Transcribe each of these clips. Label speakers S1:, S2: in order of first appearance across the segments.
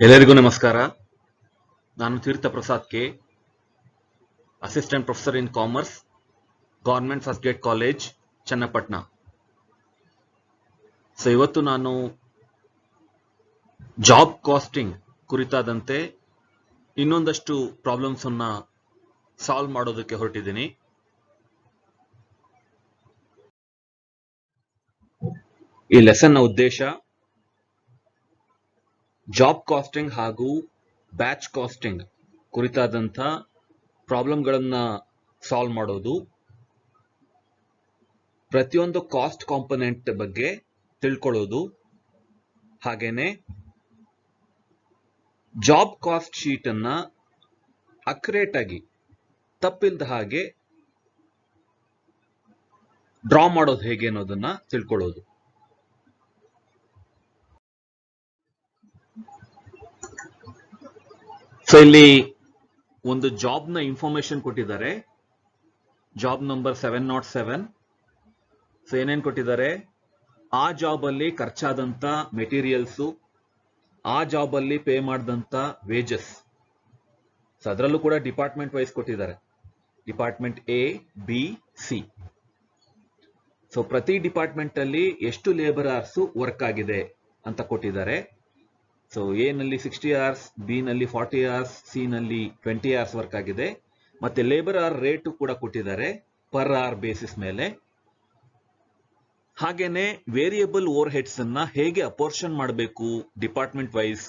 S1: ಎಲ್ಲರಿಗೂ ನಮಸ್ಕಾರ. ನಾನು Theertha Prasad K, assistant professor in commerce, government first grade college, Channapatna. So ಇವತ್ತು ನಾನು ಜಾಬ್ ಕಾಸ್ಟಿಂಗ್ ಕುರಿತಾದಂತೆ ಇನ್ನೊಂದಷ್ಟು ಪ್ರಾಬ್ಲಮ್ಸ್ ಅನ್ನ ಸಾಲ್ವ್ ಮಾಡೋದಕ್ಕೆ ಹೊರಟಿದ್ದೀನಿ. ಈ ಲೆಸನ್ನ ಉದ್ದೇಶ ಜಾಬ್ ಕಾಸ್ಟಿಂಗ್ ಹಾಗೂ ಬ್ಯಾಚ್ ಕಾಸ್ಟಿಂಗ್ ಕುರಿತಾದಂಥ ಪ್ರಾಬ್ಲಮ್ಗಳನ್ನ ಸಾಲ್ವ್ ಮಾಡೋದು, ಪ್ರತಿಯೊಂದು ಕಾಸ್ಟ್ ಕಾಂಪೊನೆಂಟ್ ಬಗ್ಗೆ ತಿಳ್ಕೊಳ್ಳೋದು, ಹಾಗೇನೆ ಜಾಬ್ ಕಾಸ್ಟ್ ಶೀಟ್ ಅನ್ನ ಅಕ್ಯುರೇಟ್ ಆಗಿ ತಪ್ಪಿಲ್ದ ಹಾಗೆ ಡ್ರಾ ಮಾಡೋದು ಹೇಗೆ ಅನ್ನೋದನ್ನ ತಿಳ್ಕೊಳ್ಳೋದು. ಸೊ ಇಲ್ಲಿ ಒಂದು ಜಾಬ್ ನ ಇನ್ಫಾರ್ಮೇಶನ್ ಕೊಟ್ಟಿದ್ದಾರೆ, ಜಾಬ್ ನಂಬರ್ 707. ಸೊ ಏನೇನ್ ಕೊಟ್ಟಿದ್ದಾರೆ, ಆ ಜಾಬ್ ಅಲ್ಲಿ ಖರ್ಚಾದಂತ ಮೆಟೀರಿಯಲ್ಸ್, ಆ ಜಾಬ್ ಅಲ್ಲಿ ಪೇ ಮಾಡಿದಂತ ವೇಜಸ್. ಸೊ ಅದರಲ್ಲೂ ಕೂಡ ಡಿಪಾರ್ಟ್ಮೆಂಟ್ ವೈಸ್ ಕೊಟ್ಟಿದ್ದಾರೆ, department A, B, C. So ಪ್ರತಿ ಡಿಪಾರ್ಟ್ಮೆಂಟ್ ಅಲ್ಲಿ ಎಷ್ಟು ಲೇಬರ್ ಅವರ್ಸ್ ವರ್ಕ್ ಆಗಿದೆ ಅಂತ ಕೊಟ್ಟಿದ್ದಾರೆ. ಸೊ ಎ ನಲ್ಲಿ 60 hours, ಬಿ ನಲ್ಲಿ 40 hours, ಸಿ ನಲ್ಲಿ 20 hours ವರ್ಕ್ ಆಗಿದೆ. ಮತ್ತೆ ಲೇಬರ್ ಅವರ್ ರೇಟ್ ಕೂಡ ಕೊಟ್ಟಿದ್ದಾರೆ ಪರ್ ಅವರ್ ಬೇಸಿಸ್ ಮೇಲೆ. ಹಾಗೇನೆ ವೇರಿಯಬಲ್ ಓವರ್ ಹೆಡ್ಸ್ ಅನ್ನ ಹೇಗೆ ಅಪೋರ್ಷನ್ ಮಾಡಬೇಕು ಡಿಪಾರ್ಟ್ಮೆಂಟ್ ವೈಸ್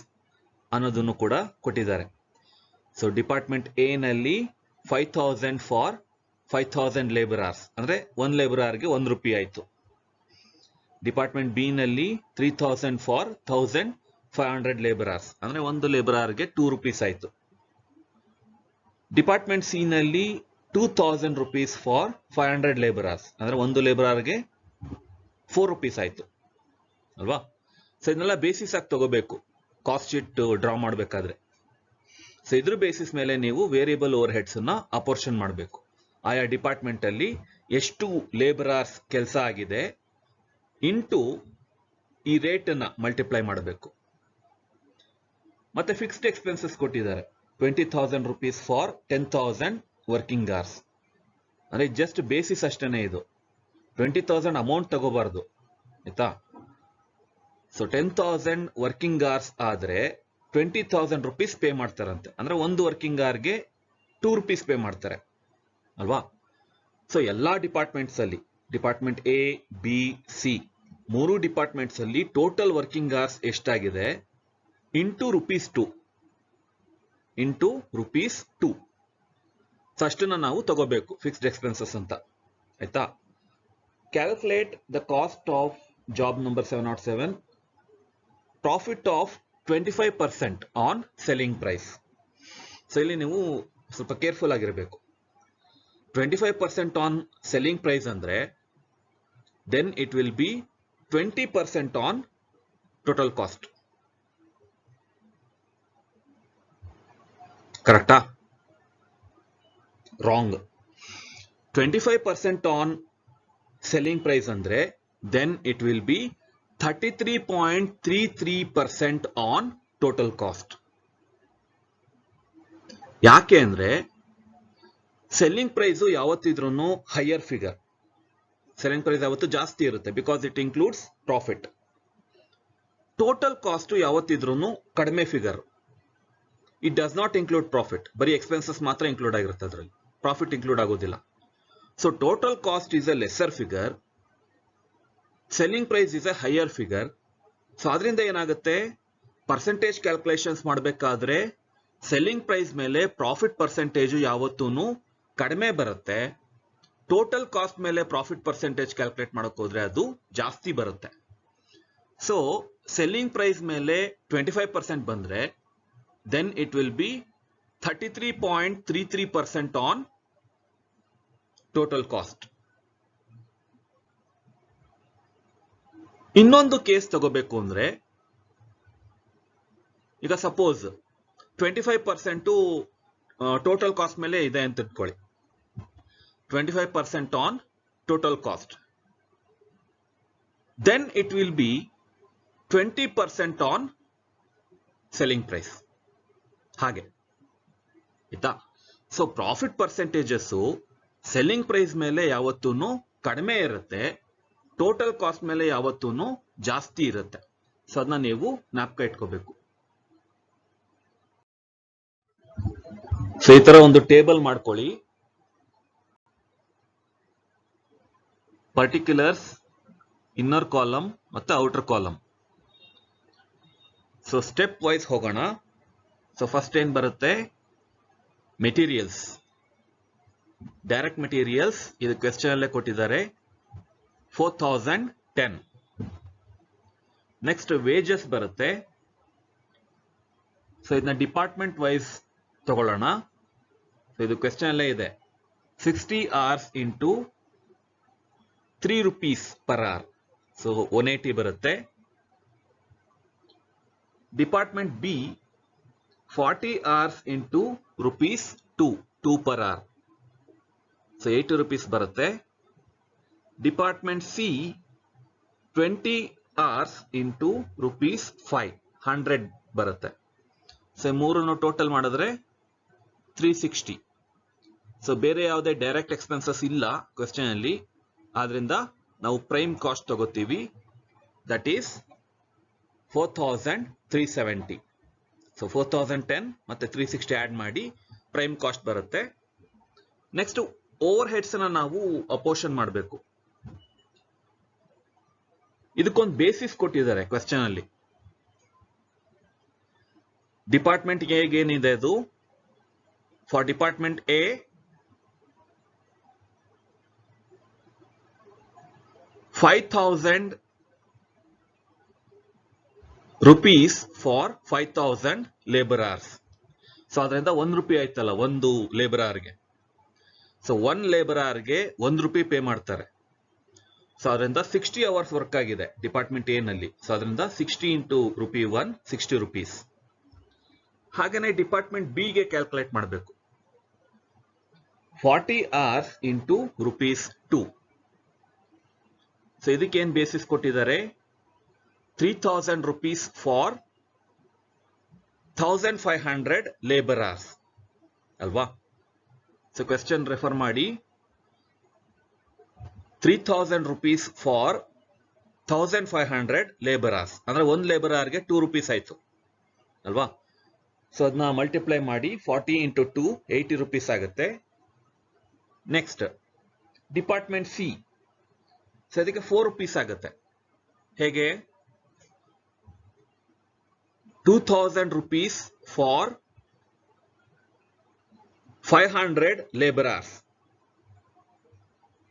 S1: ಅನ್ನೋದನ್ನು ಕೂಡ ಕೊಟ್ಟಿದ್ದಾರೆ. ಸೊ ಡಿಪಾರ್ಟ್ಮೆಂಟ್ ಎ ನಲ್ಲಿ 5000 ಫಾರ್ 5000 ಲೇಬರ್ ಅವರ್ಸ್, ಅಂದ್ರೆ 1 ಲೇಬರ್ ಅವರ್ಗೆ 1 ರೂಪಾಯಿ ಆಯ್ತು. ಡಿಪಾರ್ಟ್ಮೆಂಟ್ ಬಿ ನಲ್ಲಿ 3000 ಫಾರ್ 1500 ಲೇಬರ್ ಅವರ್ಸ್, ಅಂದ್ರೆ 1 ಲೇಬರ್ ಅವರ್ಗೆ 2 ರೂಪೀಸ್ ಆಯ್ತು. ಡಿಪಾರ್ಟ್ಮೆಂಟ್ ಸಿ ನಲ್ಲಿ 2000 ರೂಪೀಸ್ ಫಾರ್ 500 ಲೇಬರ್ ಅವರ್ಸ್, ಅಂದ್ರೆ 1 ಲೇಬರ್ ಅವರ್ಗೆ 4 ರೂಪೀಸ್ ಆಯ್ತು ಅಲ್ವಾ. ಸೊ ಇದನ್ನೆಲ್ಲ ಬೇಸಿಸ್ ಆಗಿ ತಗೋಬೇಕು ಕಾಸ್ಟ್ ಶೀಟ್ ಡ್ರಾ ಮಾಡಬೇಕಾದ್ರೆ. ಸೊ ಇದ್ರ ಬೇಸಿಸ್ ಮೇಲೆ ನೀವು ವೇರಿಯಬಲ್ ಓವರ್ ಹೆಡ್ಸ್ ಅನ್ನ ಅಪೋರ್ಷನ್ ಮಾಡಬೇಕು. ಆಯಾ ಡಿಪಾರ್ಟ್ಮೆಂಟ್ ಅಲ್ಲಿ ಎಷ್ಟು ಲೇಬರ್ ಅವರ್ಸ್ ಕೆಲಸ ಆಗಿದೆ ಇಂಟು ಈ ರೇಟ್ ಅನ್ನ ಮಲ್ಟಿಪ್ಲೈ ಮಾಡಬೇಕು. ಮತ್ತೆ ಫಿಕ್ಸ್ಡ್ ಎಕ್ಸ್ಪೆನ್ಸಸ್ ಕೊಟ್ಟಿದ್ದಾರೆ, 20,000 ರೂಪೀಸ್ ಫಾರ್ 10,000 ವರ್ಕಿಂಗ್ ಅವರ್ಸ್, ಅಂದ್ರೆ ಜಸ್ಟ್ ಬೇಸಿಸ್ ಅಷ್ಟೇನೆ. ಇದು 20,000 ಅಮೌಂಟ್ ತಗೋಬಾರ್ದು ಆಯ್ತಾ. ಸೊ 10,000 ವರ್ಕಿಂಗ್ ಅವರ್ಸ್ ಆದ್ರೆ 20,000 ರೂಪೀಸ್ ಪೇ ಮಾಡ್ತಾರಂತೆ, ಅಂದ್ರೆ 1 ವರ್ಕಿಂಗ್ ಅವರ್ಗೆ 2 ರೂಪೀಸ್ ಪೇ ಮಾಡ್ತಾರೆ ಅಲ್ವಾ. ಸೊ ಎಲ್ಲಾ ಡಿಪಾರ್ಟ್ಮೆಂಟ್ಸ್ ಅಲ್ಲಿ, department A, B, C, 3 departments ಅಲ್ಲಿ ಟೋಟಲ್ ವರ್ಕಿಂಗ್ ಅವರ್ಸ್ ಎಷ್ಟಾಗಿದೆ ಇಂಟು ₹2 ಇಂಟು ₹2. ಸೊ ಅಷ್ಟನ್ನ ನಾವು ತಗೋಬೇಕು ಫಿಕ್ಸ್ಡ್ ಎಕ್ಸ್ಪೆನ್ಸಸ್ ಅಂತ ಆಯ್ತಾ. Calculate the cost of job number 707, profit of 25% on selling price. So ಇಲ್ಲಿ ನೀವು ಸ್ವಲ್ಪ ಕೇರ್ಫುಲ್ ಆಗಿರಬೇಕು. 25% ಆನ್ ಸೆಲ್ಲಿಂಗ್ ಪ್ರೈಸ್ ಅಂದ್ರೆ then it will be 20% on total cost. ಕರೆಕ್ಟಾ? ರಾಂಗ್. 25% ಆನ್ ಸೆಲ್ಲಿಂಗ್ ಪ್ರೈಸ್ ಅಂದ್ರೆ then it will B 33.33% on total cost. ಯಾಕೆ ಅಂದ್ರೆ selling price ಯಾವತ್ತಿದ್ರೂ ಹೈಯರ್ ಫಿಗರ್, ಸೆಲ್ಲಿಂಗ್ ಪ್ರೈಸ್ ಯಾವತ್ತು ಜಾಸ್ತಿ ಇರುತ್ತೆ because it includes profit. Total cost ಯಾವತ್ತಿದ್ರೂ ಕಡಿಮೆ figure, it does not include profit. ಬರೀ ಎಕ್ಸ್ಪೆನ್ಸಸ್ ಮಾತ್ರ ಇನ್ಕ್ಲೂಡ್ ಆಗಿರುತ್ತೆ, ಅದರಲ್ಲಿ ಪ್ರಾಫಿಟ್ ಇನ್ಕ್ಲೂಡ್ ಆಗೋದಿಲ್ಲ. So total cost is a lesser figure, selling price is a higher figure. So ಅದರಿಂದ ಏನಾಗುತ್ತೆ, ಪರ್ಸೆಂಟೇಜ್ ಕ್ಯಾಲ್ಕುಲೇಷನ್ಸ್ ಮಾಡಬೇಕಾದ್ರೆ ಸೆಲ್ಲಿಂಗ್ ಪ್ರೈಸ್ ಮೇಲೆ ಪ್ರಾಫಿಟ್ ಪರ್ಸೆಂಟೇಜ್ ಯಾವತ್ತೂ ಕಡಿಮೆ ಬರುತ್ತೆ. ಟೋಟಲ್ ಕಾಸ್ಟ್ ಮೇಲೆ ಪ್ರಾಫಿಟ್ ಪರ್ಸೆಂಟೇಜ್ ಕ್ಯಾಲ್ಕುಲೇಟ್ ಮಾಡಕ್ ಹೋದ್ರೆ ಅದು ಜಾಸ್ತಿ ಬರುತ್ತೆ. ಸೊ ಸೆಲ್ಲಿಂಗ್ ಪ್ರೈಸ್ ಮೇಲೆ 25% ಬಂದ್ರೆ then it will be 33.33% on total cost. ಇನ್ನೊಂದು ಕೇಸ್ ತಗೋಬೇಕು ಅಂದ್ರೆ, ಈಗ ಸಪೋಸ್ 25% ಟೋಟಲ್ ಕಾಸ್ಟ್ ಮೇಲೆ ಇದೆ ಅಂತ ಇಟ್ಕೊಳ್ಳಿ, 25% on total cost, then it will be 20% on selling price. ಹಾಗೆ ಆಯ್ತಾ. So profit percentages selling price ಮೇಲೆ ಯಾವತ್ತೂ ಕಡಿಮೆ ಇರುತ್ತೆ, ಟೋಟಲ್ ಕಾಸ್ಟ್ ಮೇಲೆ ಯಾವತ್ತೂ ಜಾಸ್ತಿ ಇರುತ್ತೆ. ಸೊ ಅದನ್ನ ನೀವು ಜ್ಞಾಪಕ ಇಟ್ಕೋಬೇಕು. ಸೊ ಈ ತರ ಒಂದು ಟೇಬಲ್ ಮಾಡ್ಕೊಳ್ಳಿ. ಪರ್ಟಿಕ್ಯುಲರ್ಸ್, ಇನ್ನರ್ ಕಾಲಮ್ ಮತ್ತೆ outer column. So step wise ಹೋಗೋಣ. ಸೊ ಫಸ್ಟ್ ಏನ್ ಬರುತ್ತೆ, ಮೆಟೀರಿಯಲ್ಸ್, ಡೈರೆಕ್ಟ್ ಮೆಟೀರಿಯಲ್ಸ್. ಇದು ಕ್ವೆಶ್ಚನ್ ಅಲ್ಲೇ ಕೊಟ್ಟಿದ್ದಾರೆ, 4010. ನೆಕ್ಸ್ಟ್ ವೇಜಸ್ ಬರುತ್ತೆ. ಸೊ ಇದನ್ನ ಡಿಪಾರ್ಟ್ಮೆಂಟ್ ವೈಸ್ ತಗೊಳ್ಳೋಣ. ಸೊ ಇದು ಕ್ವೆಶ್ಚನ್ ಅಲ್ಲೇ ಇದೆ, 60 hours into 3 rupees per hour. So 180 ಬರುತ್ತೆ. Department B 40 hours into rupees 2 per hour. So 80 rupees ಬರುತ್ತೆ. Department C 20 hours into rupees 5, 100 ಬರುತ್ತೆ. ಸೊ ಮೂರನ್ನು ಟೋಟಲ್ ಮಾಡಿದ್ರೆ 360. ಸೊ ಬೇರೆ ಯಾವುದೇ ಡೈರೆಕ್ಟ್ ಎಕ್ಸ್ಪೆನ್ಸಸ್ ಇಲ್ಲ ಕ್ವೆಶ್ಚನ್ ಅಲ್ಲಿ, ಆದ್ರಿಂದ ನಾವು ಪ್ರೈಮ್ ಕಾಸ್ಟ್ ತಗೋತೀವಿ. That is 4370. ಸೊ 4010 ಮತ್ತೆ 360 ಆಡ್ ಮಾಡಿ ಪ್ರೈಮ್ ಕಾಸ್ಟ್ ಬರುತ್ತೆ. ನೆಕ್ಸ್ಟ್ ಓವರ್ ಹೆಡ್ಸ್ ಅನ್ನ ನಾವು ಅಪೋರ್ಷನ್ ಮಾಡಬೇಕು. ಇದಕ್ಕೊಂದು ಬೇಸಿಸ್ ಕೊಟ್ಟಿದ್ದಾರೆ ಕ್ವೆಶ್ಚನ್ ಅಲ್ಲಿ. ಡಿಪಾರ್ಟ್ಮೆಂಟ್ ಎಗೆ ಏನಿದೆ ಅದು, for department A ₹5,000 for 5,000 labour hours. So ಅದರಿಂದ ₹1 ಆಯ್ತಲ್ಲ ಒಂದು ಲೇಬರ್ ಅವರ್ಗೆ. ಸೊ 1 ಲೇಬರ್ ಅವರ್ಗೆ ₹1 ಪೇ ಮಾಡ್ತಾರೆ. ಸೊ ಅದರಿಂದ 60 hours ವರ್ಕ್ ಆಗಿದೆ ಡಿಪಾರ್ಟ್ಮೆಂಟ್ ಎ ನಲ್ಲಿ. ಸೊ ಅದರಿಂದ 60 ಇಂಟು ₹1, ₹60. ಹಾಗೇನೆ ಡಿಪಾರ್ಟ್ಮೆಂಟ್ ಬಿ ಗೆ ಕ್ಯಾಲ್ಕುಲೇಟ್ ಮಾಡಬೇಕು. 40 hours ಇಂಟು ₹2. ಸೊ ಇದಕ್ಕೆ ಏನ್ ಬೇಸಿಸ್ ಕೊಟ್ಟಿದ್ದಾರೆ, ₹3,000 ಫಾರ್ 1,500 ಲೇಬರ್ ಅವರ್ಸ್ ಅಲ್ವಾ. ಸೊ ಕ್ವೆಶ್ಚನ್ ರೆಫರ್ ಮಾಡಿ, ₹3,000 ಫಾರ್ 1,500 ಲೇಬರ್ ಅವರ್ಸ್ ಅಂದ್ರೆ ಒಂದು ಲೇಬರ್ ಅವರ್ಗೆ ₹2 ಆಯ್ತು ಅಲ್ವಾ. ಸೊ ಅದನ್ನ ಮಲ್ಟಿಪ್ಲೈ ಮಾಡಿ 40 ಇಂಟು 2, ₹80 ಆಗುತ್ತೆ. ನೆಕ್ಸ್ಟ್ ಡಿಪಾರ್ಟ್ಮೆಂಟ್ ಸಿ, ಸೊ ಅದಕ್ಕೆ ₹4 ಆಗುತ್ತೆ. ಹೇಗೆ, ₹2,000 ಫಾರ್ 500 ಲೇಬರ್ ಅವರ್ಸ್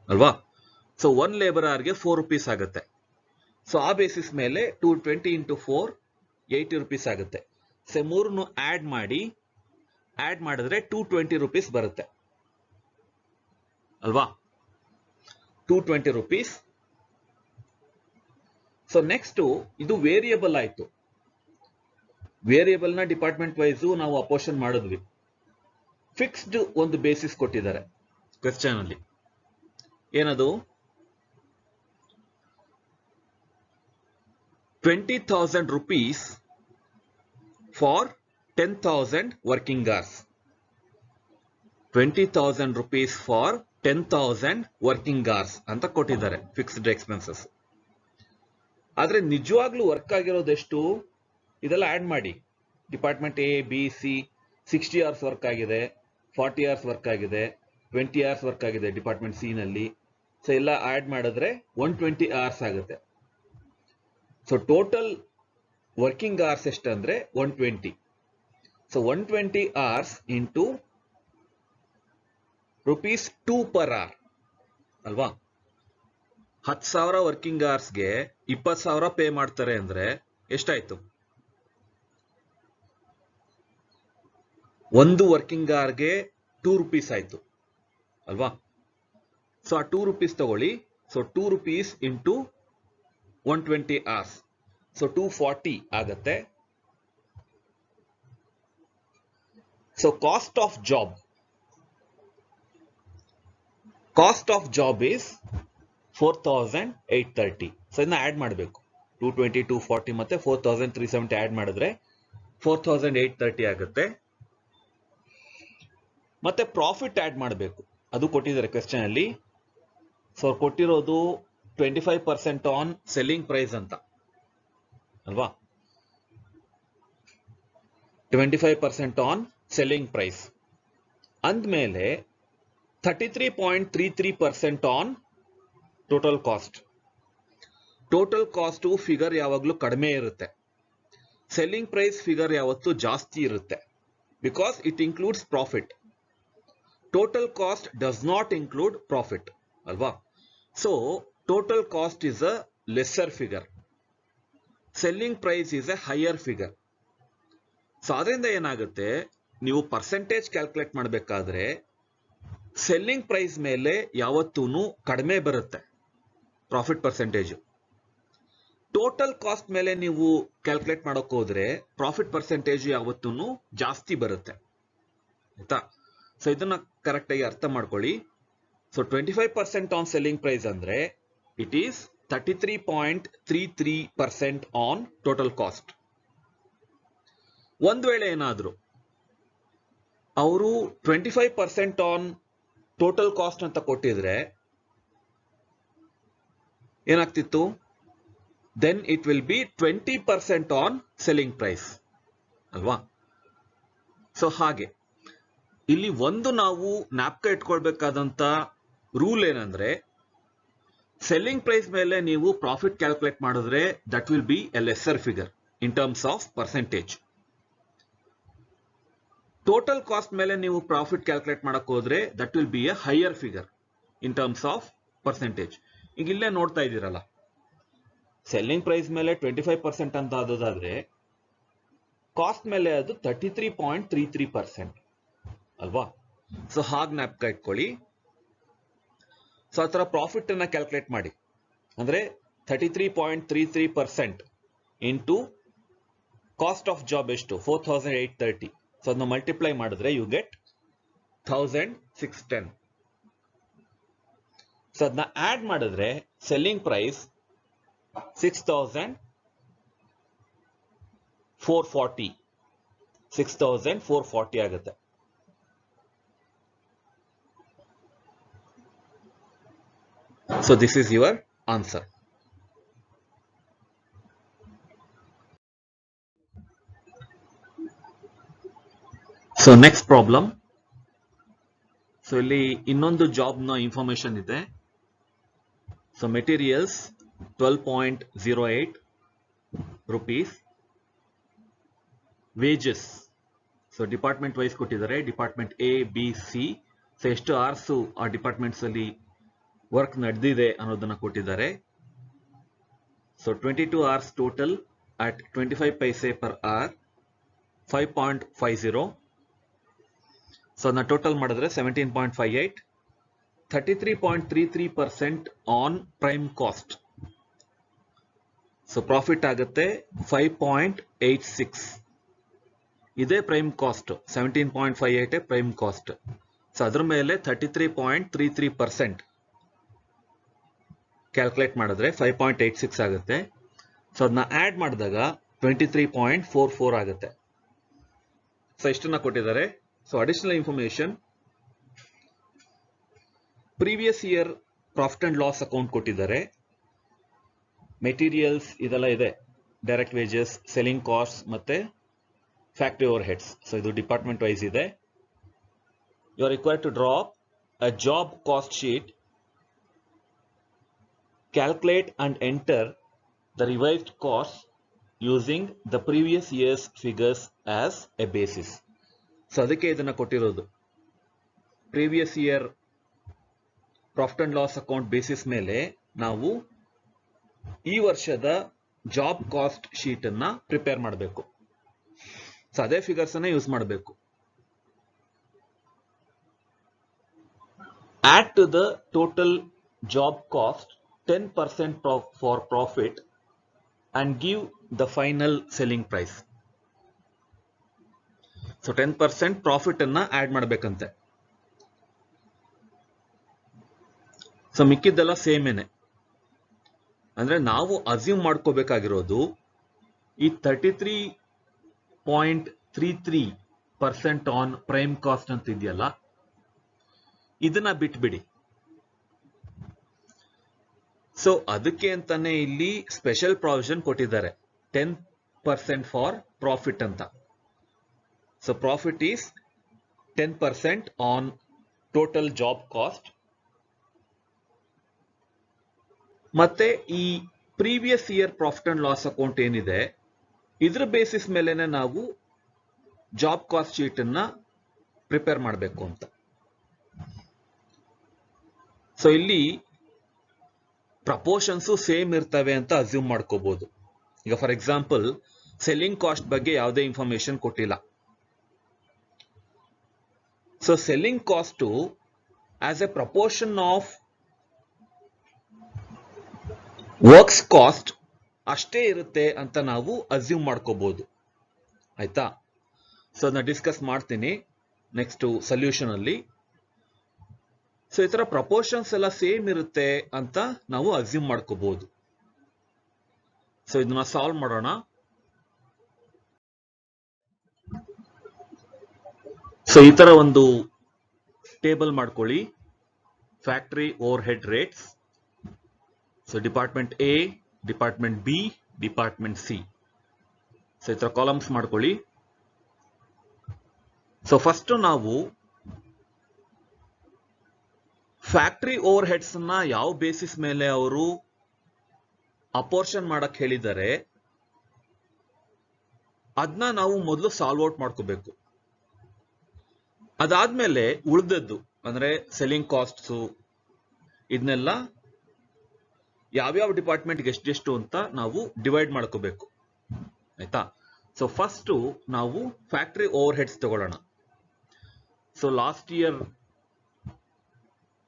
S1: ಅಲ್ವಾ. ಸೊ 1 ಲೇಬರ್ ಅವರ್ಗೆ ₹4 ಆಗುತ್ತೆ. ಸೊ ಆ ಬೇಸಿಸ್ ಮೇಲೆ 220 ಇಂಟು 4, ₹80 ಆಗುತ್ತೆ. ಸೊ ಮೂರನ್ನು ಆಡ್ ಮಾಡಿದ್ರೆ ₹220 ಬರುತ್ತೆ ಅಲ್ವಾ, ₹220. ಸೊ ನೆಕ್ಸ್ಟ್ ಇದು ವೇರಿಯಬಲ್ ಆಯ್ತು. ವೇರಿಯಬಲ್ ನ ಡಿಪಾರ್ಟ್ಮೆಂಟ್ ವೈಸ್ ನಾವು ಅಪೋರ್ಷನ್ ಮಾಡಿದ್ವಿ. ಫಿಕ್ಸ್ಡ್ ಒಂದು ಬೇಸಿಸ್ ಕೊಟ್ಟಿದ್ದಾರೆ ಕ್ವೆಶ್ಚನ್ ಅಲ್ಲಿ. ಏನದು, ₹20,000 for 10,000 working hours. ₹20,000 for 10,000 working hours ಅಂತ ಕೊಟ್ಟಿದ್ದಾರೆ ಫಿಕ್ಸ್ಡ್ ಎಕ್ಸ್ಪೆನ್ಸಸ್. ಆದ್ರೆ ನಿಜವಾಗ್ಲೂ ವರ್ಕ್ ಆಗಿರೋದೆಷ್ಟು, ಇದೆಲ್ಲ ಆಡ್ ಮಾಡಿ. Department A B C 60 hours work ಆಗಿದೆ, 40 hours ವರ್ಕ್ ಆಗಿದೆ, 20 hours ವರ್ಕ್ ಆಗಿದೆ ಡಿಪಾರ್ಟ್ಮೆಂಟ್ ಸಿ ನಲ್ಲಿ. ಸೊ ಎಲ್ಲ ಆಡ್ ಮಾಡಿದ್ರೆ 120 hours ಆಗುತ್ತೆ. ಸೊ ಟೋಟಲ್ ವರ್ಕಿಂಗ್ ಅವರ್ಸ್ ಎಷ್ಟಂದ್ರೆ 120. So 120 hours into ₹2 per hour ಅಲ್ವಾ. 10,000 ವರ್ಕಿಂಗ್ ಅವರ್ಸ್ಗೆ 20,000 ಪೇ ಮಾಡ್ತಾರೆ ಅಂದ್ರೆ ಎಷ್ಟಾಯ್ತು, ಒಂದು ವರ್ಕಿಂಗ್ ಅವರ್ಗೆ ₹2 ಆಯ್ತು ಅಲ್ವಾ. ಸೊ ಆ ₹2 ತಗೊಳ್ಳಿ. ಸೊ ₹2 ಇಂಟು 120 hours, ಸೊ 240 ಆಗತ್ತೆ. So cost of job is 4,830. So ಇದನ್ನ ಆಡ್ ಮಾಡಬೇಕು. 220, 240 ಮತ್ತೆ 4,370 ಆಡ್ ಮಾಡಿದ್ರೆ 4830 ಆಗುತ್ತೆ. ಮತ್ತೆ ಪ್ರಾಫಿಟ್ ಆಡ್ ಮಾಡಬೇಕು, ಅದು ಕೊಟ್ಟಿದ್ದಾರೆ ಕ್ವೆಶ್ಚನ್ ಅಲ್ಲಿ. ಸೊ ಕೊಟ್ಟಿರೋದು 25% ಆನ್ ಸೆಲ್ಲಿಂಗ್ ಪ್ರೈಸ್ ಅಂತ ಅಲ್ವಾ, 25% ಆನ್ ಸೆಲ್ಲಿಂಗ್ ಪ್ರೈಸ್ ಅಂದ್ಮೇಲೆ 33.33% on total cost. Total cost figure ಯಾವಾಗಲೂ ಕಡಿಮೆ ಇರುತ್ತೆ, ಸೆಲ್ಲಿಂಗ್ ಪ್ರೈಸ್ ಫಿಗರ್ ಯಾವತ್ತೂ ಜಾಸ್ತಿ ಇರುತ್ತೆ, because it includes profit. Total cost does not include profit ಅಲ್ವಾ. So total cost is a lesser figure, selling price is a higher figure. So ಅದರಿಂದ ಏನಾಗುತ್ತೆ, ನೀವು ಪರ್ಸೆಂಟೇಜ್ ಕ್ಯಾಲ್ಕುಲೇಟ್ ಮಾಡಬೇಕಾದ್ರೆ ಸೆಲ್ಲಿಂಗ್ ಪ್ರೈಸ್ ಮೇಲೆ ಯಾವತ್ತೂ ಕಡಿಮೆ ಬರುತ್ತೆ ಪ್ರಾಫಿಟ್ ಪರ್ಸೆಂಟೇಜ್. ಟೋಟಲ್ ಕಾಸ್ಟ್ ಮೇಲೆ ನೀವು ಕ್ಯಾಲ್ಕುಲೇಟ್ ಮಾಡೋಕೆ ಹೋದ್ರೆ ಪ್ರಾಫಿಟ್ ಪರ್ಸೆಂಟೇಜ್ ಯಾವತ್ತೂ ಜಾಸ್ತಿ ಬರುತ್ತೆ ಆಯ್ತಾ. ಸೊ ಇದನ್ನ ಕರೆಕ್ಟ್ ಆಗಿ ಅರ್ಥ ಮಾಡ್ಕೊಳ್ಳಿ. ಸೊ 25% ಆನ್ ಸೆಲ್ಲಿಂಗ್ ಪ್ರೈಸ್ ಅಂದ್ರೆ it is 33.33% on total cost. ಒಂದ್ ವೇಳೆ ಏನಾದ್ರು ಅವರು 25% ಆನ್ ಟೋಟಲ್ ಕಾಸ್ಟ್ ಅಂತ ಕೊಟ್ಟಿದ್ರೆ ಏನಾಗ್ತಿತ್ತು, then it will be 20% on selling price ಅಲ್ವಾ. ಸೊ ಹಾಗೆ ಇಲ್ಲಿ ಒಂದು ನಾವು ಜ್ಞಾಪಕ ಇಟ್ಕೊಳ್ಬೇಕಾದಂತ ರೂಲ್ ಏನಂದ್ರೆ, ಸೆಲ್ಲಿಂಗ್ ಪ್ರೈಸ್ ಮೇಲೆ ನೀವು ಪ್ರಾಫಿಟ್ ಕ್ಯಾಲ್ಕುಲೇಟ್ ಮಾಡಿದ್ರೆ that will be a lesser figure in terms of percentage. Total cost ಮೇಲೆ ನೀವು ಪ್ರಾಫಿಟ್ ಕ್ಯಾಲ್ಕುಲೇಟ್ ಮಾಡಕ್ ಹೋದ್ರೆ that will be a higher figure in terms of percentage. ಈಗ ಇಲ್ಲೇ ನೋಡ್ತಾ ಇದ್ದೀರಲ್ಲ, ಸೆಲ್ಲಿಂಗ್ ಪ್ರೈಸ್ ಮೇಲೆ 25% ಅಂತ ಆದೋದಾದ್ರೆ ಕಾಸ್ಟ್ ಮೇಲೆ ಅದು 33.33% ಅಲ್ವಾ. ಸೊ ಹಾಗೆ ಜ್ಞಾಪಕ ಇಟ್ಕೊಳ್ಳಿ. ಸೊ ಆ ತರ ಪ್ರಾಫಿಟ್ ಅನ್ನ ಕ್ಯಾಲ್ಕುಲೇಟ್ ಮಾಡಿ, ಅಂದ್ರೆ 33.33% ಇಂಟು ಕಾಸ್ಟ್ ಆಫ್ ಜಾಬ್ ಎಷ್ಟು 4830. ಸೊ ಅದನ್ನ ಮಲ್ಟಿಪ್ಲೈ ಮಾಡಿದ್ರೆ ಯು ಗೆಟ್ 1610. ಸೊ ಅದನ್ನ ಆಡ್ ಮಾಡಿದ್ರೆ ಸೆಲ್ಲಿಂಗ್ ಪ್ರೈಸ್ 6440 ಆಗುತ್ತೆ. So this is your answer. So next problem. So ಇಲ್ಲಿ ಇನ್ನೊಂದು ಜಾಬ್ ನ ಇನ್ಫಾರ್ಮೇಶನ್ ಇದೆ. So materials 12.08 rupees. Wages so department wise ಕೊಟ್ಟಿದ್ದಾರೆ, department A B C. So ಎಷ್ಟು ಅವರ್ಸು ಆ ಡಿಪಾರ್ಟ್ಮೆಂಟ್ಸ್ ಅಲ್ಲಿ ವರ್ಕ್ ನಡೆದಿದೆ ಅನ್ನೋದನ್ನ ಕೊಟ್ಟಿದ್ದಾರೆ. So 22 hours total at 25 paise per hour, 5.50. So ಅದನ್ನ ಟೋಟಲ್ ಮಾಡಿದ್ರೆ 17.58, 33.33% on prime cost. So profit ಆಗುತ್ತೆ 5.86. ಇದೇ prime cost 17.58 prime cost. So ಅದ್ರ ಮೇಲೆ 33.33% ಕ್ಯಾಲ್ಕುಲೇಟ್ ಮಾಡಿದ್ರೆ 5.86 ಆಗುತ್ತೆ. ಸೊ ಅದನ್ನ ಆಡ್ ಮಾಡಿದಾಗ 23.44 ಆಗುತ್ತೆ. ಸೊ ಇಷ್ಟನ್ನ ಕೊಟ್ಟಿದ್ದಾರೆ. So additional information, previous year profit and loss account ಕೊಟ್ಟಿದ್ದಾರೆ. ಮೆಟೀರಿಯಲ್ಸ್ ಇದೆಲ್ಲ ಇದೆ, ಡೈರೆಕ್ಟ್ ವೇಜಸ್, ಸೆಲ್ಲಿಂಗ್ ಕಾಸ್ಟ್ ಮತ್ತೆ ಫ್ಯಾಕ್ಟರಿ ಓವರ್ ಹೆಡ್ಸ್. ಸೊ ಇದು ಡಿಪಾರ್ಟ್ಮೆಂಟ್ ವೈಸ್ ಇದೆ. You are required to draw a job cost sheet, calculate and enter the revised costs using the previous year's figures as a basis. So ಅದಕ್ಕೆ ಇದನ್ನ ಕೊಟ್ಟಿರೋದು. Previous year profit and loss account basis ಮೇಲೆ ನಾವು ಈ ವರ್ಷದ job cost sheet ಅನ್ನ prepare ಮಾಡಬೇಕು. So ಅದೇ ಫಿಗರ್ಸ್ ಅನ್ನ ಯೂಸ್ ಮಾಡಬೇಕು. Add to the total job cost 10% for profit and give the final selling price. So 10% profit ಅನ್ನ ಆಡ್ ಮಾಡಬೇಕಂತೆ. ಸೊ ಮಿಕ್ಕಿದ್ದೆಲ್ಲ ಸೇಮ್ ಏನೆ. ಅಂದ್ರೆ ನಾವು ಅಸ್ಯೂಮ್ ಮಾಡ್ಕೋಬೇಕಾಗಿರೋದು ಈ 33 0.33% ಆನ್ ಪ್ರೈಮ್ ಕಾಸ್ಟ್ ಅಂತ ಇದೆಯಲ್ಲ, ಇದನ್ನ ಬಿಟ್ಬಿಡಿ. ಸೊ ಅದಕ್ಕೆ ಅಂತಾನೆ ಇಲ್ಲಿ ಸ್ಪೆಷಲ್ ಪ್ರಾವಿಷನ್ ಕೊಟ್ಟಿದ್ದಾರೆ, 10% ಫಾರ್ ಪ್ರಾಫಿಟ್ ಅಂತ. So profit is 10% on total job cost. ಮತ್ತೆ ಈ previous year profit and loss account ಏನಿದೆ, ಇದ್ರ ಬೇಸಿಸ್ ಮೇಲೆನೆ ನಾವು ಜಾಬ್ ಕಾಸ್ಟ್ ಶೀಟ್ ಅನ್ನ ಪ್ರಿಪೇರ್ ಮಾಡಬೇಕು ಅಂತ. ಸೊ ಇಲ್ಲಿ ಪ್ರಪೋರ್ಷನ್ಸ್ ಸೇಮ್ ಇರ್ತವೆ ಅಂತ ಅಸ್ಯೂಮ್ ಮಾಡ್ಕೋಬಹುದು. ಈಗ ಫಾರ್ ಎಕ್ಸಾಂಪಲ್ ಸೆಲ್ಲಿಂಗ್ ಕಾಸ್ಟ್ ಬಗ್ಗೆ ಯಾವುದೇ ಇನ್ಫಾರ್ಮೇಶನ್ ಕೊಟ್ಟಿಲ್ಲ. So selling cost as A proportion of works cost ಅಷ್ಟೇ ಇರುತ್ತೆ ಅಂತ ನಾವು ಅಸ್ಯೂಮ್ ಮಾಡ್ಕೋಬಹುದು. ಆಯ್ತಾ? ಸೊ ಅದನ್ನ ಡಿಸ್ಕಸ್ ಮಾಡ್ತೀನಿ ನೆಕ್ಸ್ಟ್ ಸೊಲ್ಯೂಷನ್ ಅಲ್ಲಿ. ಸೊ ಈ ತರ ಪ್ರಪೋರ್ಷನ್ಸ್ ಎಲ್ಲ ಸೇಮ್ ಇರುತ್ತೆ ಅಂತ ನಾವು ಅಸ್ಯೂಮ್ ಮಾಡ್ಕೋಬಹುದು. ಸೊ ಇದನ್ನ ಸಾಲ್ವ್ ಮಾಡೋಣ. ಸೊ ಈ ತರ ಒಂದು ಟೇಬಲ್ ಮಾಡ್ಕೊಳ್ಳಿ. Factory overhead rates. So department A, department B, department C. So ಈ ತರ ಕಾಲಮ್ಸ್ ಮಾಡ್ಕೊಳ್ಳಿ. ಸೊ ಫಸ್ಟ್ ನಾವು ಫ್ಯಾಕ್ಟರಿ ಓವರ್ ಹೆಡ್ಸ್ ನ ಯಾವ ಬೇಸಿಸ್ ಮೇಲೆ ಅವರು ಅಪೋರ್ಷನ್ ಮಾಡಕ್ ಹೇಳಿದ್ದಾರೆ ಅದನ್ನ ನಾವು ಮೊದಲು ಸಾಲ್ವ್ ಔಟ್ ಮಾಡ್ಕೋಬೇಕು. ಅದಾದ್ಮೇಲೆ ಉಳಿದದ್ದು ಅಂದ್ರೆ ಸೆಲ್ಲಿಂಗ್ ಕಾಸ್ಟ್ಸ್ ಇದನ್ನೆಲ್ಲ ಯಾವ್ಯಾವ ಡಿಪಾರ್ಟ್ಮೆಂಟ್ಗೆ ಎಷ್ಟೆಷ್ಟು ಅಂತ ನಾವು ಡಿವೈಡ್ ಮಾಡ್ಕೋಬೇಕು. ಆಯ್ತಾ? ಸೊ ಫಸ್ಟ್ ನಾವು ಫ್ಯಾಕ್ಟರಿ ಓವರ್ ಹೆಡ್ಸ್ ತಗೊಳ್ಳೋಣ. So last year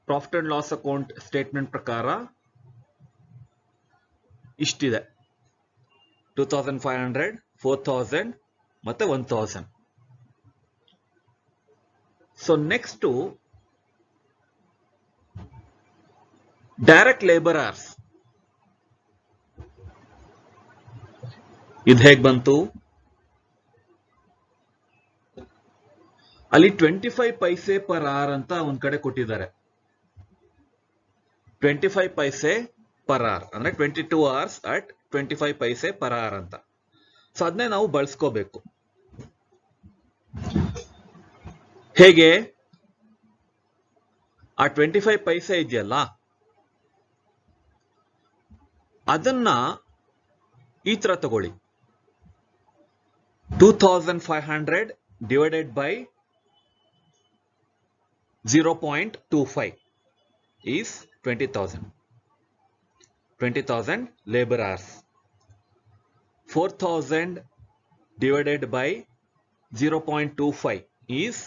S1: profit and loss account statement ಪ್ರಕಾರ ಇಷ್ಟಿದೆ, 2500, 4000 ಮತ್ತೆ 1000. So next direct labour hours. ಇದು ಹೇಗ್ ಬಂತು? ಅಲ್ಲಿ 25 ಪೈಸೆ ಪರ್ ಅವರ್ ಅಂತ ಒಂದ್ ಕಡೆ ಕೊಟ್ಟಿದ್ದಾರೆ. 25 ಪೈಸೆ ಪರ್ ಅವರ್ ಅಂದ್ರೆ 22 hours at 25 paise per hour ಅಂತ. ಸೊ ಅದನ್ನೇ ನಾವು ಬಳಸ್ಕೋಬೇಕು. ಹೇಗೆ? ಆ 25 ಪೈಸೆ ಇದೆಯಲ್ಲ, ಅದನ್ನ ಈ ತರ ತಗೊಳ್ಳಿ. 2500 divided by 0.25 is 20,000. 20,000 labor hours. 4,000 divided by 0.25 is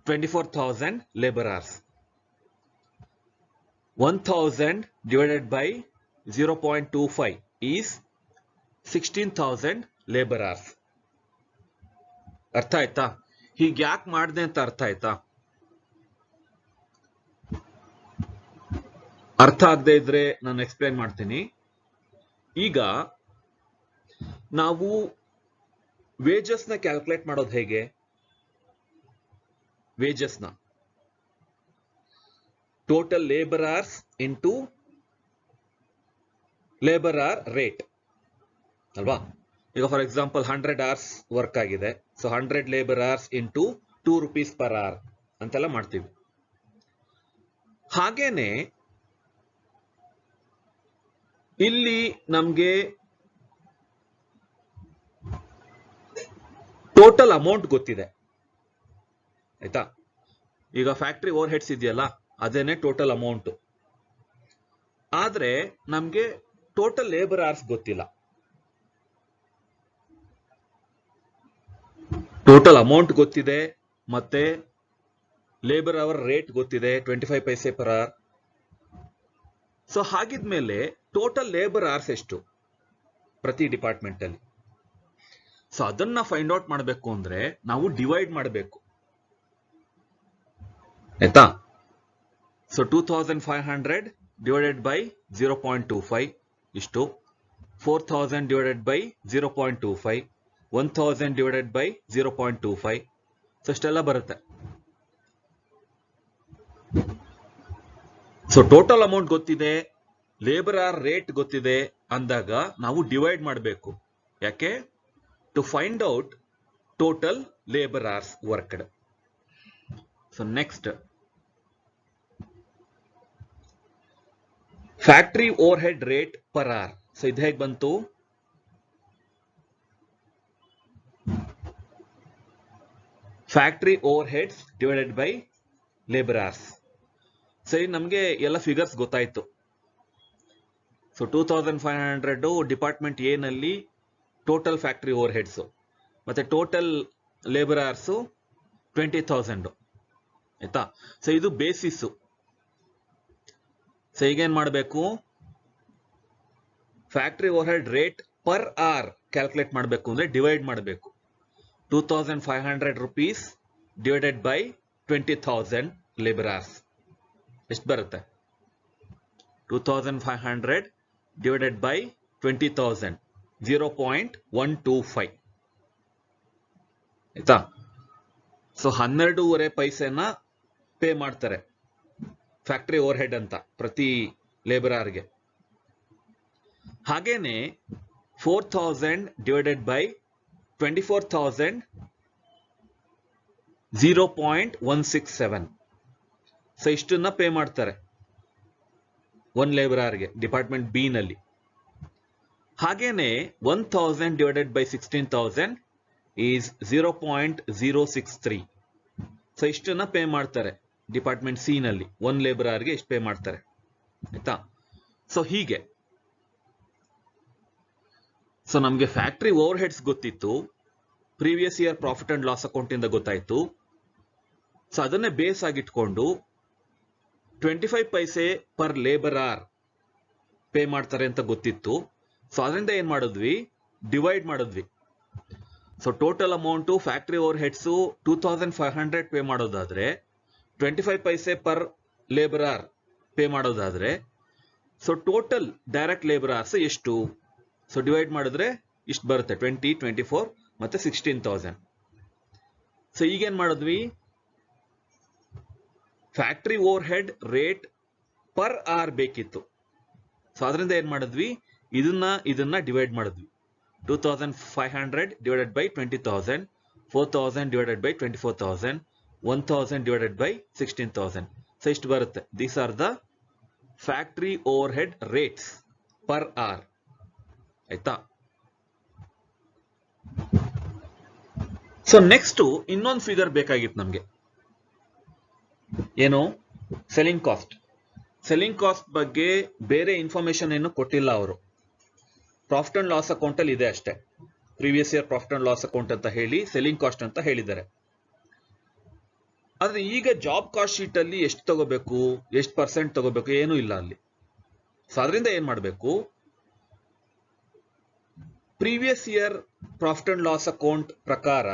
S1: 24,000 labor hours. 1,000 divided by 0.25 is 16,000 labor hours. ಅರ್ಥ ಆಯ್ತಾ? ಹೀಗೆ ಯಾಕೆ ಮಾಡಿದೆ ಅಂತ ಅರ್ಥ ಆಯ್ತಾ? ಅರ್ಥ ಆಗದೆ ಇದ್ರೆ ನಾನು ಎಕ್ಸ್ಪ್ಲೈನ್ ಮಾಡ್ತೀನಿ. ಈಗ ನಾವು ವೇಜಸ್ ನ ಕ್ಯಾಲ್ಕುಲೇಟ್ ಮಾಡೋದು ಹೇಗೆ? ವೇಜಸ್ ನ total labour hours into labour hour rate ಅಲ್ವಾ? ಈಗ ಫಾರ್ ಎಕ್ಸಾಂಪಲ್ 100 hours ವರ್ಕ್ ಆಗಿದೆ. So 100 labour hours into 2 rupees per hour ಅಂತೆಲ್ಲ ಮಾಡ್ತೀವಿ. ಹಾಗೇನೆ ಇಲ್ಲಿ ನಮ್ಗೆ ಟೋಟಲ್ ಅಮೌಂಟ್ ಗೊತ್ತಿದೆ. ಆಯ್ತಾ? ಈಗ ಫ್ಯಾಕ್ಟರಿ ಓವರ್ ಹೆಡ್ಸ್ ಇದೆಯಲ್ಲ, ಅದೇನೆ ಟೋಟಲ್ ಅಮೌಂಟ್. ಆದ್ರೆ ನಮ್ಗೆ ಟೋಟಲ್ ಲೇಬರ್ ಅವರ್ಸ್ ಗೊತ್ತಿಲ್ಲ. ಟೋಟಲ್ ಅಮೌಂಟ್ ಗೊತ್ತಿದೆ, ಮತ್ತೆ ಲೇಬರ್ ಅವರ್ ರೇಟ್ ಗೊತ್ತಿದೆ 25 ಪೈಸೆ ಪರ್ ಅವರ್. ಸೊ ಹಾಗಿದ್ಮೇಲೆ ಟೋಟಲ್ ಲೇಬರ್ ಅವರ್ಸ್ ಎಷ್ಟು ಪ್ರತಿ ಡಿಪಾರ್ಟ್ಮೆಂಟ್ ಅಲ್ಲಿ? ಸೊ ಅದನ್ನ ಫೈಂಡ್ ಔಟ್ ಮಾಡಬೇಕು ಅಂದ್ರೆ ನಾವು ಡಿವೈಡ್ ಮಾಡಬೇಕು. ಆಯ್ತಾ? ಸೊ 2500 ಡಿವೈಡೆಡ್ ಬೈ 0.25 ಇಷ್ಟು, 4000 divided by 0.25, 1000 divided by 0.25. So ಇಷ್ಟೆಲ್ಲ ಬರುತ್ತೆ. ಸೊ ಟೋಟಲ್ ಅಮೌಂಟ್ ಗೊತ್ತಿದೆ, ಲೇಬರ್ ಆರ್ ರೇಟ್ ಗೊತ್ತಿದೆ ಅಂದಾಗ ನಾವು ಡಿವೈಡ್ ಮಾಡಬೇಕು. ಯಾಕೆ? To find out total labour hours worked. So next, factory overhead rate per hour. So ಇದು ಹೇಗೆ ಬಂತು? Factory overheads divided by labour hours. ಸರಿ, ನಮಗೆ ಎಲ್ಲ ಫಿಗರ್ಸ್ ಗೊತ್ತಾಯ್ತು. ಸೊ 2500 ಡಿಪಾರ್ಟ್ಮೆಂಟ್ ಎ ನಲ್ಲಿ ಟೋಟಲ್ ಫ್ಯಾಕ್ಟರಿ ಓವರ್ ಹೆಡ್ಸ್, ಮತ್ತೆ ಟೋಟಲ್ ಲೇಬರ್ ಅವರ್ಸ್ 20,000. ಆಯ್ತಾ? ಸೊ ಇದು ಬೇಸಿಸ್. ಸೊ ಈಗೇನ್ ಮಾಡಬೇಕು? Factory overhead rate per hour calculate ಮಾಡಬೇಕು ಅಂದ್ರೆ ಡಿವೈಡ್ ಮಾಡಬೇಕು. 2500 rupees divided by 20,000 labour hours ಎಷ್ಟು ಬರುತ್ತೆ? 2500 divided by 20,000, 0.125. ಆಯ್ತಾ? ಸೊ 12.5 ಪೈಸೆನ ಪೇ ಮಾಡ್ತಾರೆ ಫ್ಯಾಕ್ಟರಿ ಓವರ್ ಹೆಡ್ ಅಂತ ಪ್ರತಿ ಲೇಬರ್ ಅವರ್ಗೆ. ಹಾಗೇನೆ 4,000 divided by 24,000, 0.167. ಸೊ ಇಷ್ಟನ್ನ ಪೇ ಮಾಡ್ತಾರೆ ಒನ್ ಲೇಬರ್ ಅವರ್ಗೆ ಡಿಪಾರ್ಟ್ಮೆಂಟ್ ಬಿ ನಲ್ಲಿ. ಹಾಗೇನೆ 1,000 divided by 16,000 ಈಸ್ 0.063. ಸೊ ಇಷ್ಟನ್ನ ಪೇ ಮಾಡ್ತಾರೆ ಡಿಪಾರ್ಟ್ಮೆಂಟ್ ಸಿ ನಲ್ಲಿ ಒನ್ ಲೇಬರ್ ಅವರ್ಗೆ ಇಷ್ಟು ಪೇ ಮಾಡ್ತಾರೆ. ಆಯ್ತಾ? ಸೊ ಹೀಗೆ. ಸೊ ನಮ್ಗೆ ಫ್ಯಾಕ್ಟರಿ ಓವರ್ ಹೆಡ್ಸ್ ಗೊತ್ತಿತ್ತು, previous year profit and loss account ಇಂದ ಗೊತ್ತಾಯ್ತು. ಸೊ ಅದನ್ನೇ ಬೇಸ್ ಆಗಿಟ್ಕೊಂಡು 25 paise per labour hour pay ಮಾಡ್ತಾರೆ ಅಂತ ಗೊತ್ತಿತ್ತು. ಸೊ ಅದರಿಂದ ಏನ್ ಮಾಡಿದ್ವಿ? ಡಿವೈಡ್ ಮಾಡಿದ್ವಿ. So total amount factory over heads 2500 pay ಮಾಡೋದಾದ್ರೆ 25 paise per labour hour pay ಮಾಡೋದಾದ್ರೆ so total direct labour hours ಎಷ್ಟು? ಸೊ ಡಿವೈಡ್ ಮಾಡಿದ್ರೆ ಇಷ್ಟು ಬರುತ್ತೆ, 20, 24 ಮತ್ತೆ 16,000. ಸೊ ಈಗೇನ್ ಮಾಡಿದ್ವಿ? Factory overhead rate per hour ಬೇಕಿತ್ತು. ಸೊ ಅದರಿಂದ ಏನ್ ಮಾಡಿದ್ವಿ? ಇದನ್ನ ಡಿವೈಡ್ ಮಾಡಿದ್ವಿ. 2500 divided by 20,000, 4,000 divided by 24,000, 1,000 divided by 16,000. So ಇಷ್ಟು ಬರುತ್ತೆ. These are the factory overhead rates per hour. ಆಯ್ತಾ? ಸೊ ನೆಕ್ಸ್ಟ್ ಇನ್ನೊಂದು ಫಿಗರ್ ಬೇಕಾಗಿತ್ತು ನಮ್ಗೆ. ಏನು? Selling cost. ಸೆಲ್ಲಿಂಗ್ ಕಾಸ್ಟ್ ಬಗ್ಗೆ ಬೇರೆ ಇನ್ಫಾರ್ಮೇಶನ್ ಏನು ಕೊಟ್ಟಿಲ್ಲ ಅವರು. ಪ್ರಾಫಿಟ್ ಅಂಡ್ ಲಾಸ್ ಅಕೌಂಟ್ ಅಲ್ಲಿ ಇದೆ ಅಷ್ಟೇ. Previous year profit and loss account ಅಂತ ಹೇಳಿ ಸೆಲ್ಲಿಂಗ್ ಕಾಸ್ಟ್ ಅಂತ ಹೇಳಿದ್ದಾರೆ. ಆದ್ರೆ ಈಗ ಜಾಬ್ ಕಾಸ್ಟ್ ಶೀಟ್ ಅಲ್ಲಿ ಎಷ್ಟು ತಗೋಬೇಕು, ಎಷ್ಟು ಪರ್ಸೆಂಟ್ ತಗೋಬೇಕು, ಏನೂ ಇಲ್ಲ ಅಲ್ಲಿ. ಸೊ ಅದರಿಂದ ಏನ್ ಮಾಡಬೇಕು? Previous year profit and loss account ಪ್ರಕಾರ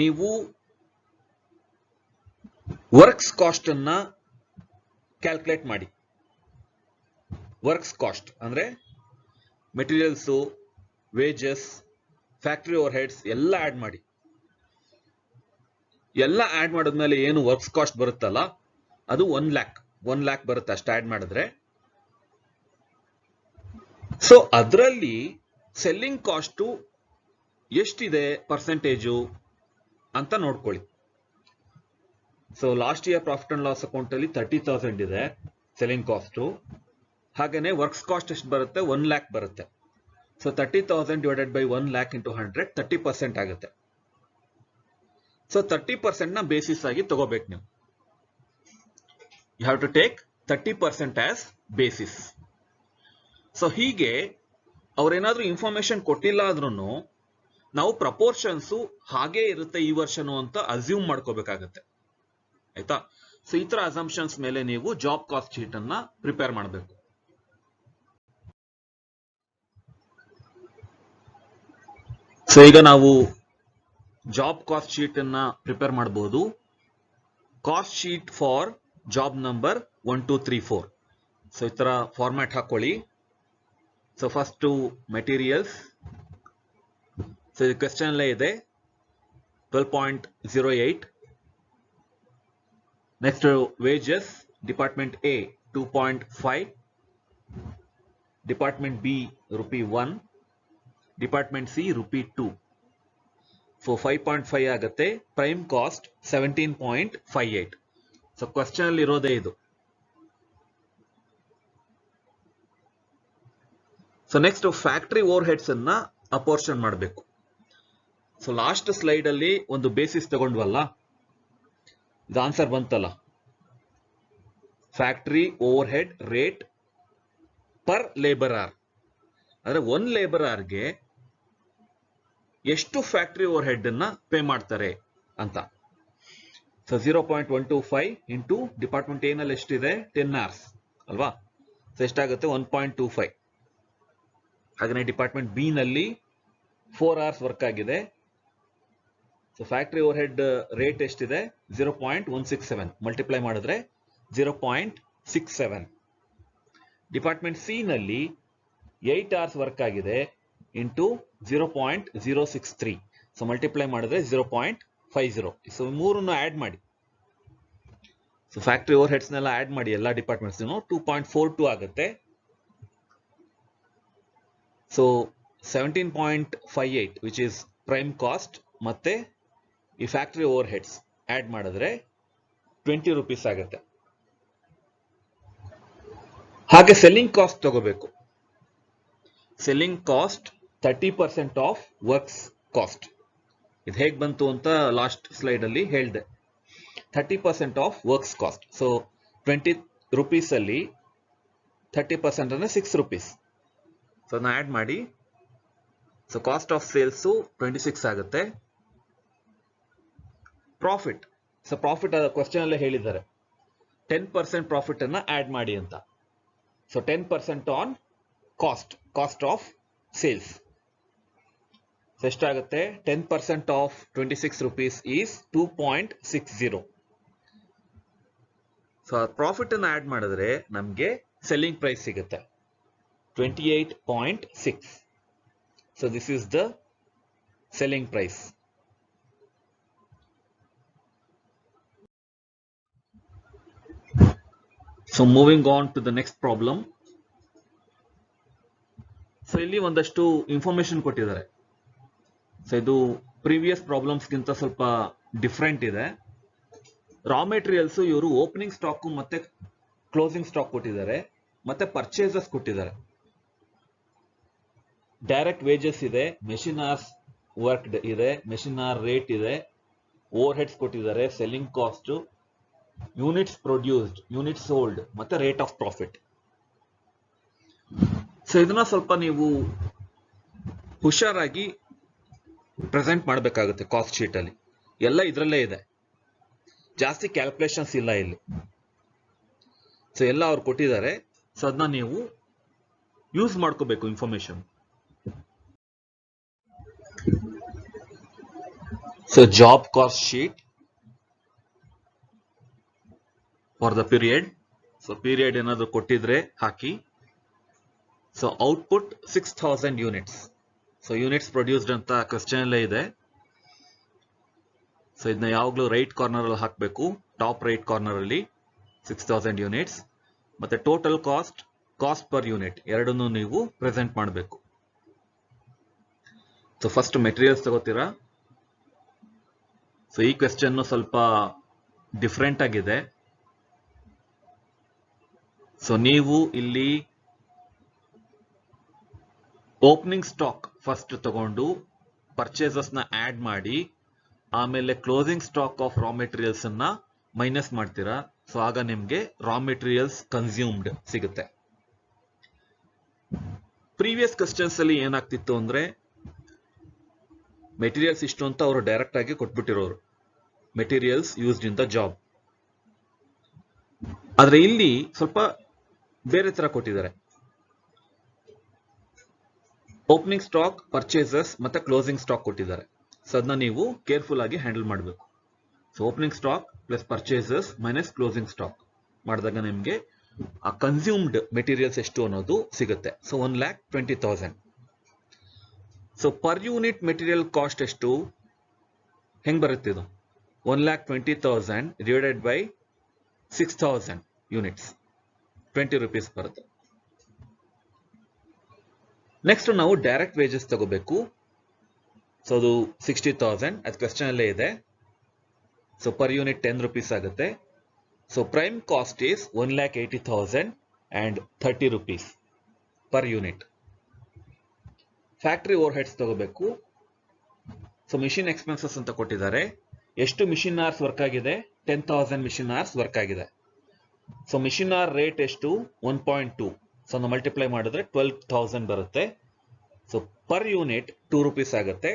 S1: ನೀವು ವರ್ಕ್ಸ್ ಕಾಸ್ಟ್ ಅನ್ನ ಕ್ಯಾಲ್ಕುಲೇಟ್ ಮಾಡಿ. ವರ್ಕ್ಸ್ ಕಾಸ್ಟ್ ಅಂದ್ರೆ materials, wages, factory over heads ಎಲ್ಲ ಆಡ್ ಮಾಡಿ. ಎಲ್ಲ ಆಡ್ ಮಾಡಿದ್ಮೇಲೆ ಏನು ವರ್ಕ್ಸ್ ಕಾಸ್ಟ್ ಬರುತ್ತಲ್ಲ ಅದು 1 lakh ಬರುತ್ತೆ ಅಷ್ಟು ಆಡ್ ಮಾಡಿದ್ರೆ. ಸೊ ಅದರಲ್ಲಿ ಸೆಲ್ಲಿಂಗ್ ಕಾಸ್ಟ್ ಎಷ್ಟಿದೆ ಪರ್ಸೆಂಟೇಜು ಅಂತ ನೋಡ್ಕೊಳ್ಳಿ. So last year profit and loss account ಅಲ್ಲಿ 30,000 ಇದೆ ಸೆಲ್ಲಿಂಗ್ ಕಾಸ್ಟ್. ಹಾಗೇನೆ ವರ್ಕ್ಸ್ ಕಾಸ್ಟ್ ಎಷ್ಟು ಬರುತ್ತೆ? 1 lakh ಬರುತ್ತೆ. So 30,000 divided by 1 lakh into 100, 30% ಆಗುತ್ತೆ. ಸೊ 30% ನ ಬೇಸಿಸ್ ಆಗಿ ತಗೋಬೇಕು ನೀವು. You have to take 30% as basis. So ಹೀಗೆ ಅವ್ರೇನಾದ್ರೂ ಇನ್ಫಾರ್ಮೇಶನ್ ಕೊಟ್ಟಿಲ್ಲ ಆದ್ರೂ ನಾವು ಪ್ರಪೋರ್ಷನ್ಸ್ ಹಾಗೇ ಇರುತ್ತೆ ಈ ವರ್ಷನೂ ಅಂತ ಅಸ್ಯೂಮ್ ಮಾಡ್ಕೋಬೇಕಾಗತ್ತೆ. ಆಯ್ತಾ? ಸೊ ಈ ತರ ಅಸಂಪ್ಷನ್ಸ್ ಮೇಲೆ ನೀವು ಜಾಬ್ ಕಾಸ್ಟ್ ಶೀಟ್ ಅನ್ನ ಪ್ರಿಪೇರ್ ಮಾಡಬೇಕು. ಸೊ ಈಗ ನಾವು ಜಾಬ್ ಕಾಸ್ಟ್ ಶೀಟ್ ಅನ್ನ ಪ್ರಿಪೇರ್ ಮಾಡಬಹುದು. Cost sheet for job number 1, 2, 3, 4. So ಈ ತರ ಫಾರ್ಮ್ಯಾಟ್ ಹಾಕೊಳ್ಳಿ. ಸೊ ಫಸ್ಟ್ ಮೆಟೀರಿಯಲ್ಸ್, ಸೊ ಇದು ಕ್ವೆಶ್ಚನ್ ಅಲ್ಲೇ ಇದೆ 12.08. Next wages department A 2.5, department B ₹1, department C ₹2. So 5.5 ಆಗುತ್ತೆ. Prime cost 17.58. ಸೊ ಕ್ವೆಶ್ಚನ್ ಅಲ್ಲಿ ಇರೋದೇ ಇದು. So next factory over heads ಅನ್ನ ಅಪೋರ್ಷನ್ ಮಾಡಬೇಕು. ಸೊ ಲಾಸ್ಟ್ ಸ್ಲೈಡ್ ಅಲ್ಲಿ ಒಂದು ಬೇಸಿಸ್ ತಗೊಂಡ್ವಲ್ಲ, ಇದು ಆನ್ಸರ್ ಬಂತಲ್ಲ. Factory overhead rate per labour hour ಅಂದ್ರೆ ಒನ್ ಲೇಬರ್ ಅವರ್ಗೆ ಎಷ್ಟು ಫ್ಯಾಕ್ಟರಿ ಓವರ್ ಹೆಡ್ ಅನ್ನ ಪೇ ಮಾಡ್ತಾರೆ ಅಂತ. ಸೊ 0.125 ಇಂಟು ಡಿಪಾರ್ಟ್ಮೆಂಟ್ ಎ ನಲ್ಲಿ ಎಷ್ಟಿದೆ 10 hours ಅಲ್ವಾ. ಸೊ ಎಷ್ಟಾಗುತ್ತೆ 1.25. ಹಾಗೆ ಡಿಪಾರ್ಟ್ಮೆಂಟ್ ಬಿ ನಲ್ಲಿ 4 hours ವರ್ಕ್ ಆಗಿದೆ. So factory overhead rate ಎಷ್ಟಿದೆ 0.167, ಮಲ್ಟಿಪ್ಲೈ ಮಾಡಿದ್ರೆ 0.67. ಡಿಪಾರ್ಟ್ಮೆಂಟ್ ಸಿ ನಲ್ಲಿ 8 hours ವರ್ಕ್ ಆಗಿದೆ ಇಂಟು 0.063, ಸೊ ಮಲ್ಟಿಪ್ಲೈ ಮಾಡಿದ್ರೆ 0.50. ಸೊ ಮೂರನ್ನು ಆಡ್ ಮಾಡಿ. ಸೊ ಫ್ಯಾಕ್ಟರಿ ಓವರ್ ಹೆಡ್ಸ್ ನೆಲ್ಲ ಆಡ್ ಮಾಡಿ ಎಲ್ಲ ಡಿಪಾರ್ಟ್ಮೆಂಟ್ಸ್ 2.42 ಆಗುತ್ತೆ. So 17.58 which is prime cost ಮತ್ತೆ ಈ ಫ್ಯಾಕ್ಟರಿ ಓವರ್ ಹೆಡ್ಸ್ ಆಡ್ ಮಾಡಿದ್ರೆ ₹20 ಆಗುತ್ತೆ. ಹಾಗೆ ಸೆಲ್ಲಿಂಗ್ ಕಾಸ್ಟ್ ತಗೋಬೇಕು. Selling cost 30% of works cost. ಇದು ಹೇಗೆ ಬಂತು ಅಂತ ಲಾಸ್ಟ್ ಸ್ಲೈಡ್ ಅಲ್ಲಿ ಹೇಳಿದೆ. 30% ಆಫ್ ವರ್ಕ್ಸ್ ಕಾಸ್ಟ್. ಸೊ ₹20 ಅಲ್ಲಿ 30% ಅಂದ್ರೆ ₹6. ಸೊ ಅದನ್ನ ಆಡ್ ಮಾಡಿ. ಸೊ ಕಾಸ್ಟ್ ಆಫ್ ಸೇಲ್ಸ್ 26 ಆಗುತ್ತೆ. ಪ್ರಾಫಿಟ್. ಸೊ ಪ್ರಾಫಿಟ್ ಕ್ವಶನ್ ಅಲ್ಲೇ ಹೇಳಿದ್ದಾರೆ 10% ಪ್ರಾಫಿಟ್ ಅನ್ನ ಆಡ್ ಮಾಡಿ ಅಂತ. So 10% on cost of sales. So ಎಷ್ಟಾಗುತ್ತೆ 10% ಆಫ್ ₹26 ಈಸ್ 2.60. ಸೊ ಪ್ರಾಫಿಟ್ ಅನ್ನ ಆಡ್ ಮಾಡಿದ್ರೆ ನಮ್ಗೆ ಸೆಲ್ಲಿಂಗ್ ಪ್ರೈಸ್ ಸಿಗುತ್ತೆ 28.6. So this is the selling price. So moving on to the next problem. So ಇಲ್ಲಿ ಒಂದಷ್ಟು ಇನ್ಫಾರ್ಮೇಶನ್ ಕೊಟ್ಟಿದ್ದಾರೆ. ಸೊ ಇದು ಪ್ರೀವಿಯಸ್ ಪ್ರಾಬ್ಲಮ್ಸ್ ಗಿಂತ ಸ್ವಲ್ಪ ಡಿಫ್ರೆಂಟ್ ಇದೆ. ರಾ ಮೆಟೀರಿಯಲ್ಸ್ ಇವರು ಓಪನಿಂಗ್ ಸ್ಟಾಕ್ ಮತ್ತೆ ಕ್ಲೋಸಿಂಗ್ ಸ್ಟಾಕ್ ಕೊಟ್ಟಿದ್ದಾರೆ, ಮತ್ತೆ ಪರ್ಚೇಸಸ್ ಕೊಟ್ಟಿದ್ದಾರೆ. ಡೈರೆಕ್ಟ್ ವೇಜಸ್ ಇದೆ, ಮೆಷಿನ್ ಅವರ್ಸ್ ವರ್ಕ್ಡ್ ಇದೆ, ಮೆಷಿನ್ ಅವರ್ ರೇಟ್ ಇದೆ, ಓವರ್ ಹೆಡ್ಸ್ ಕೊಟ್ಟಿದ್ದಾರೆ, selling cost, units produced, units sold ಮತ್ತೆ ರೇಟ್ ಆಫ್ ಪ್ರಾಫಿಟ್. ಸೊ ಇದನ್ನ ಸ್ವಲ್ಪ ನೀವು ಹುಷಾರಾಗಿ ಪ್ರೆಸೆಂಟ್ ಮಾಡಬೇಕಾಗುತ್ತೆ. ಕಾಸ್ಟ್ ಶೀಟ್ ಅಲ್ಲಿ ಎಲ್ಲ ಇದರಲ್ಲೇ ಇದೆ, ಜಾಸ್ತಿ ಕ್ಯಾಲ್ಕುಲೇಷನ್ಸ್ ಇಲ್ಲ ಇಲ್ಲಿ. ಸೊ ಎಲ್ಲ ಅವ್ರು ಕೊಟ್ಟಿದ್ದಾರೆ. ಸೊ ಅದನ್ನ ನೀವು ಯೂಸ್ ಮಾಡ್ಕೋಬೇಕು information. So job cost sheet for the period. So period ಏನಾದ್ರು ಕೊಟ್ಟಿದ್ರೆ ಹಾಕಿ. So output 6000 units. So units produced ಅಂತ ಕ್ವೆಶ್ಚನ್ ಅಲ್ಲೇ ಇದೆ. ಸೊ ಇದನ್ನ ಯಾವಾಗಲೂ ರೈಟ್ ಕಾರ್ನರ್ ಅಲ್ಲಿ ಹಾಕಬೇಕು, ಟಾಪ್ ರೈಟ್ ಕಾರ್ನರ್ ಅಲ್ಲಿ 6000 ಯೂನಿಟ್ಸ್. ಮತ್ತೆ ಟೋಟಲ್ ಕಾಸ್ಟ್ ಪರ್ ಯೂನಿಟ್ ಎರಡನ್ನೂ ನೀವು ಪ್ರೆಸೆಂಟ್ ಮಾಡಬೇಕು. ಸೊ ಫಸ್ಟ್ ಮೆಟೀರಿಯಲ್ಸ್ ತಗೋತೀರಾ. ಸೊ ಈ ಕ್ವೆಶ್ಚನ್ ಸ್ವಲ್ಪ ಡಿಫ್ರೆಂಟ್ ಆಗಿದೆ. ಸೊ ನೀವು ಇಲ್ಲಿ ಓಪನಿಂಗ್ ಸ್ಟಾಕ್ ಫಸ್ಟ್ ತಗೊಂಡು ಪರ್ಚೇಸಸ್ ನ ಆಡ್ ಮಾಡಿ, ಆಮೇಲೆ closing stock of raw materials ಅನ್ನ ಮೈನಸ್ ಮಾಡ್ತೀರಾ. ಸೊ ಆಗ ನಿಮ್ಗೆ ರಾ ಮೆಟೀರಿಯಲ್ಸ್ ಕನ್ಸ್ಯೂಮ್ಡ್ ಸಿಗುತ್ತೆ. ಪ್ರೀವಿಯಸ್ ಕ್ವೆಶ್ಚನ್ಸ್ ಅಲ್ಲಿ ಏನಾಗ್ತಿತ್ತು ಅಂದ್ರೆ ಮೆಟೀರಿಯಲ್ಸ್ ಇಷ್ಟು ಅಂತ ಅವರು ಡೈರೆಕ್ಟ್ ಆಗಿ ಕೊಟ್ಬಿಟ್ಟಿರೋರು, materials used in the job. ಆದ್ರೆ ಇಲ್ಲಿ ಸ್ವಲ್ಪ ಬೇರೆ ತರ ಕೊಟ್ಟಿದ್ದಾರೆ. ಓಪನಿಂಗ್ ಸ್ಟಾಕ್, ಪರ್ಚೇಸಸ್ ಮತ್ತೆ ಕ್ಲೋಸಿಂಗ್ ಸ್ಟಾಕ್ ಕೊಟ್ಟಿದ್ದಾರೆ. ಸೊ ಅದನ್ನ ನೀವು ಕೇರ್ಫುಲ್ ಆಗಿ ಹ್ಯಾಂಡಲ್ ಮಾಡಬೇಕು. So opening stock plus purchases minus closing stock ಮಾಡಿದಾಗ ನಿಮಗೆ ಆ ಕನ್ಸ್ಯೂಮ್ಡ್ ಮೆಟೀರಿಯಲ್ಸ್ ಎಷ್ಟು ಅನ್ನೋದು ಸಿಗುತ್ತೆ. So 1,20,000. So per unit material cost ಎಷ್ಟು ಹೆಂಗ್ ಬರುತ್ತೆ ಇದು 1,20,000 ಡಿವೈಡೆಡ್ ಬೈ 6,000 ಯೂನಿಟ್ಸ್ 20 rupees ಬರುತ್ತೆ. ನೆಕ್ಸ್ಟ್ ನಾವು ಡೈರೆಕ್ಟ್ ವೇಜಸ್ ತಗೋಬೇಕು. ಸೊ ಅದು 60,000 ಅದು ಕ್ವೆಶ್ಚನ್ ಅಲ್ಲೇ ಇದೆ. ಸೊ ಪರ್ ಯೂನಿಟ್ 10 rupees ಆಗುತ್ತೆ. So prime cost is 1,80,000 and 30 rupees per unit. Factory over heads ತಗೋಬೇಕು. ಸೊ ಮಿಷಿನ್ ಎಕ್ಸ್ಪೆನ್ಸಸ್ ಅಂತ ಕೊಟ್ಟಿದ್ದಾರೆ. ಎಷ್ಟು ಮಿಷಿನ್ ಅವರ್ಸ್ ವರ್ಕ್ ಆಗಿದೆ? 10,000 ಮಿಷಿನ್ ಅವರ್ಸ್ ವರ್ಕ್ ಆಗಿದೆ. ಸೊ ಮಿಷಿನ್ ಅವರ್ ರೇಟ್ ಎಷ್ಟು? 1.2. ಸೊ ನಾವು ಮಲ್ಟಿಪ್ಲೈ ಮಾಡಿದ್ರೆ 12,000 ಬರುತ್ತೆ. ಸೊ ಪರ್ ಯೂನಿಟ್ 2 rupees ಆಗುತ್ತೆ.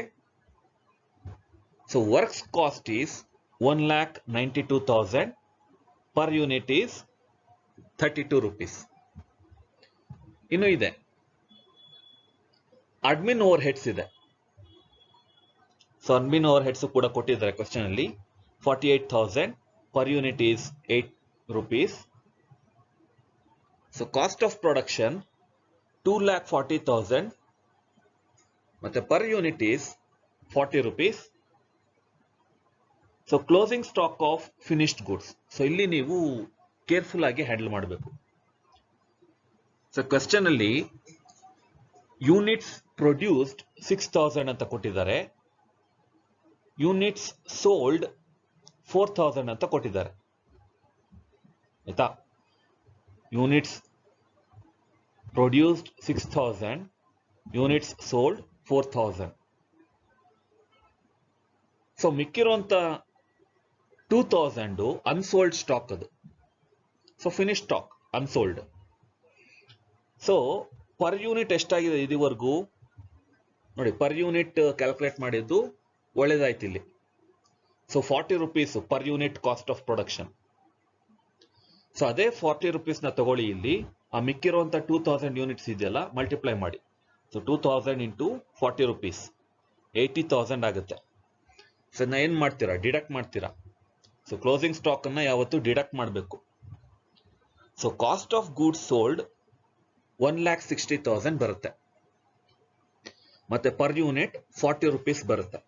S1: So works cost is 1,92,000. Per unit is 32 rupees. ಇನ್ನು ಇದೆ ಅಡ್ಮಿನ್ ಓವರ್ ಹೆಡ್ಸ್ ಇದೆ. ಸೊ ಅಡ್ಮಿನ್ ಓವರ್ ಹೆಡ್ಸ್ ಕೂಡ ಕೊಟ್ಟಿದ್ದಾರೆ ಕ್ವೆಶ್ಚನ್ ಅಲ್ಲಿ. 48,000. Per unit is 8 rupees. So cost of production 2,40,000 ಮತ್ತೆ per unit is 40 rupees. So closing stock of finished goods. So ಇಲ್ಲಿ ನೀವು careful ಆಗಿ ಹ್ಯಾಂಡಲ್ ಮಾಡಬೇಕು. ಸೊ ಕ್ವೆಶ್ಚನ್ ಅಲ್ಲಿ ಯೂನಿಟ್ಸ್ ಪ್ರೊಡ್ಯೂಸ್ಡ್ 6,000 ಅಂತ ಕೊಟ್ಟಿದ್ದಾರೆ. ಯೂನಿಟ್ಸ್ ಸೋಲ್ಡ್ 4,000 ಅಂತ ಕೊಟ್ಟಿದ್ದಾರೆ. ಆಯ್ತಾ? Units produced 6,000, units sold 4,000. So ಮಿಕ್ಕಿರುವಂತ 2,000 ಅನ್ಸೋಲ್ಡ್ ಸ್ಟಾಕ್ ಅದು. So finish stock unsold. So per unit ಎಷ್ಟಾಗಿದೆ ಇದುವರೆಗೂ ನೋಡಿ. ಪರ್ ಯೂನಿಟ್ ಕ್ಯಾಲ್ಕುಲೇಟ್ ಮಾಡಿದ್ದು ಒಳ್ಳೇದಾಯ್ತು ಇಲ್ಲಿ. So 40 rupees per unit cost of production. So ಅದೇ 40 rupees ನ ತಗೊಳ್ಳಿ ಇಲ್ಲಿ. ಆ ಮಿಕ್ಕಿರುವಂತ 2,000 ಯೂನಿಟ್ಸ್ ಇದೆಯಲ್ಲ, ಮಲ್ಟಿಪ್ಲೈ ಮಾಡಿ. ಸೊ 2,000 ಇಂಟು 40 rupees 80,000 ಆಗುತ್ತೆ. ಸೊ ನಾ ಏನ್ ಮಾಡ್ತೀರಾ? ಡಿಡಕ್ಟ್ ಮಾಡ್ತೀರಾ. ಸೊ ಕ್ಲೋಸಿಂಗ್ ಸ್ಟಾಕ್ ಅನ್ನ ಯಾವತ್ತು ಡಿಡಕ್ಟ್ ಮಾಡಬೇಕು. So cost of goods sold 1,60,000 ಬರುತ್ತೆ. ಮತ್ತೆ ಪರ್ ಯೂನಿಟ್ 40 rupees ಬರುತ್ತೆ.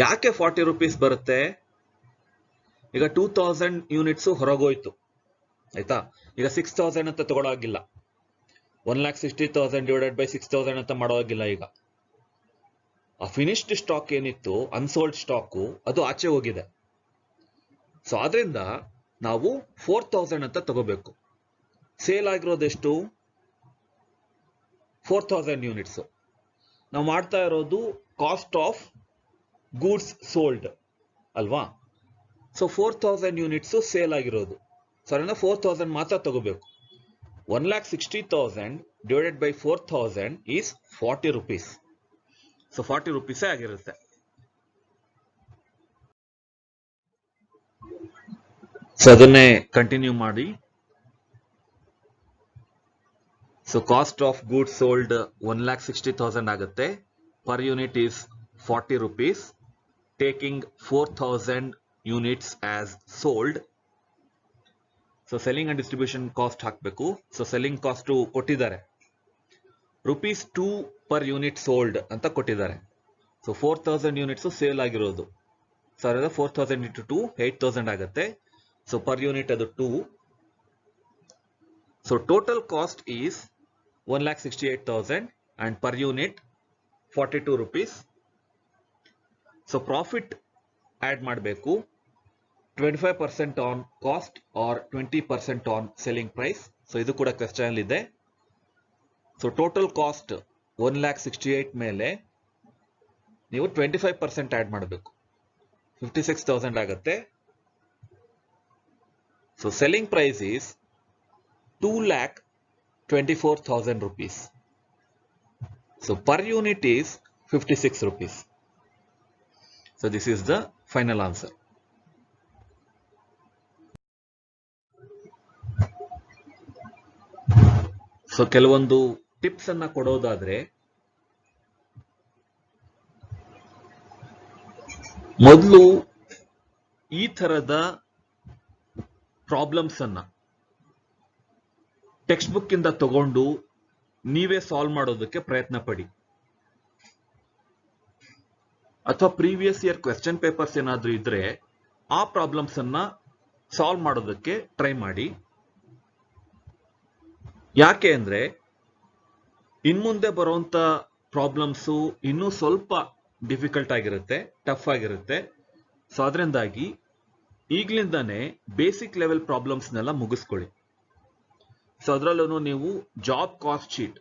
S1: ಯಾಕೆ 40 rupees ಬರುತ್ತೆ? ಈಗ 2,000 ಯೂನಿಟ್ಸ್ ಹೊರಗೋಯ್ತು. ಆಯ್ತಾ? ಈಗ 6,000 ಅಂತ ತಗೊಳ್ಳೋಗಿಲ್ಲ. 1,60,000 ಡಿವೈಡೆಡ್ ಬೈ 6,000 ಅಂತ ಮಾಡೋಗಿಲ್ಲ. ಈಗ ಆ ಫಿನಿಶ್ಡ್ ಸ್ಟಾಕ್ ಏನಿತ್ತು, ಅನ್ಸೋಲ್ಡ್ ಸ್ಟಾಕು, ಅದು ಆಚೆ ಹೋಗಿದೆ. ಸೊ ಆದ್ರಿಂದ ನಾವು 4,000 ಅಂತ ತಗೋಬೇಕು. ಸೇಲ್ ಆಗಿರೋದೆಷ್ಟು? 4,000 ಯೂನಿಟ್ಸ್. ನಾವು ಮಾಡ್ತಾ ಇರೋದು ಕಾಸ್ಟ್ ಆಫ್ ಗೂಡ್ಸ್ ಸೋಲ್ಡ್ ಅಲ್ವಾ? ಸೊ 4,000 ಯೂನಿಟ್ಸ್ ಸೇಲ್ ಆಗಿರೋದು. ಸೊ 4,000 ಮಾತ್ರ ತಗೋಬೇಕು. 1,60,000 divided by 4,000 is 40 rupees. So 40 rupees ಆಗಿರುತ್ತೆ. ಸೊ ಅದನ್ನೇ ಕಂಟಿನ್ಯೂ ಮಾಡಿ. So cost of goods sold 1,60,000 ಆಗುತ್ತೆ. Per unit is 40 rupees. Taking 4,000 units as sold. So selling and distribution cost ಹಾಕಬೇಕು. So selling cost ಕೊಟ್ಟಿದ್ದಾರೆ ₹2 per unit sold ಅಂತ ಕೊಟ್ಟಿದ್ದಾರೆ. So 4,000 units sale ಆಗಿರೋದು. So 4,000 into 2 8,000 ಆಗುತ್ತೆ. So per unit ಅದು 2. So total cost is 1,68,000 and per unit 42 rupees. So profit add ಮಾಡಬೇಕು. 25% on cost or 20% on selling price. So ಇದು ಕೂಡ question ಅಲ್ಲಿ ಇದೆ. ಸೊ ಟೋಟಲ್ ಕಾಸ್ಟ್ 1,68,000 ಮೇಲೆ ನೀವು 25% ಆಡ್ ಮಾಡಬೇಕು. 56,000 ಆಗುತ್ತೆ. So selling price is 2,24,000 rupees. So per unit is 56 rupees. So this is the final answer. So ಕೆಲವೊಂದು ಟಿಪ್ಸ್ ಅನ್ನ ಕೊಡೋದಾದ್ರೆ, ಮೊದಲು ಈ ತರದ ಪ್ರಾಬ್ಲಮ್ಸ್ ಅನ್ನ ಟೆಕ್ಸ್ಟ್ ಬುಕ್ ಇಂದ ತಗೊಂಡು ನೀವೇ ಸಾಲ್ವ್ ಮಾಡೋದಕ್ಕೆ ಪ್ರಯತ್ನ ಪಡಿ. ಅಥವಾ ಪ್ರೀವಿಯಸ್ ಇಯರ್ ಕ್ವೆಶ್ಚನ್ ಪೇಪರ್ಸ್ ಏನಾದ್ರೂ ಇದ್ರೆ ಆ ಪ್ರಾಬ್ಲಮ್ಸ್ ಅನ್ನ ಸಾಲ್ವ್ ಮಾಡೋದಕ್ಕೆ ಟ್ರೈ ಮಾಡಿ. ಯಾಕೆ ಅಂದ್ರೆ ಇನ್ಮುಂದೆ ಬರುವಂತ ಪ್ರಾಬ್ಲಮ್ಸು ಇನ್ನೂ ಸ್ವಲ್ಪ ಡಿಫಿಕಲ್ಟ್ ಆಗಿರುತ್ತೆ, ಟಫ್ ಆಗಿರುತ್ತೆ. ಸೊ ಅದರಿಂದಾಗಿ ಈಗ್ಲಿಂದಾನೇ ಬೇಸಿಕ್ ಲೆವೆಲ್ ಪ್ರಾಬ್ಲಮ್ಸ್ನೆಲ್ಲ ಮುಗಿಸ್ಕೊಳ್ಳಿ. ಸೊ ಅದರಲ್ಲೂ ನೀವು ಜಾಬ್ ಕಾಸ್ಟ್ ಶೀಟ್,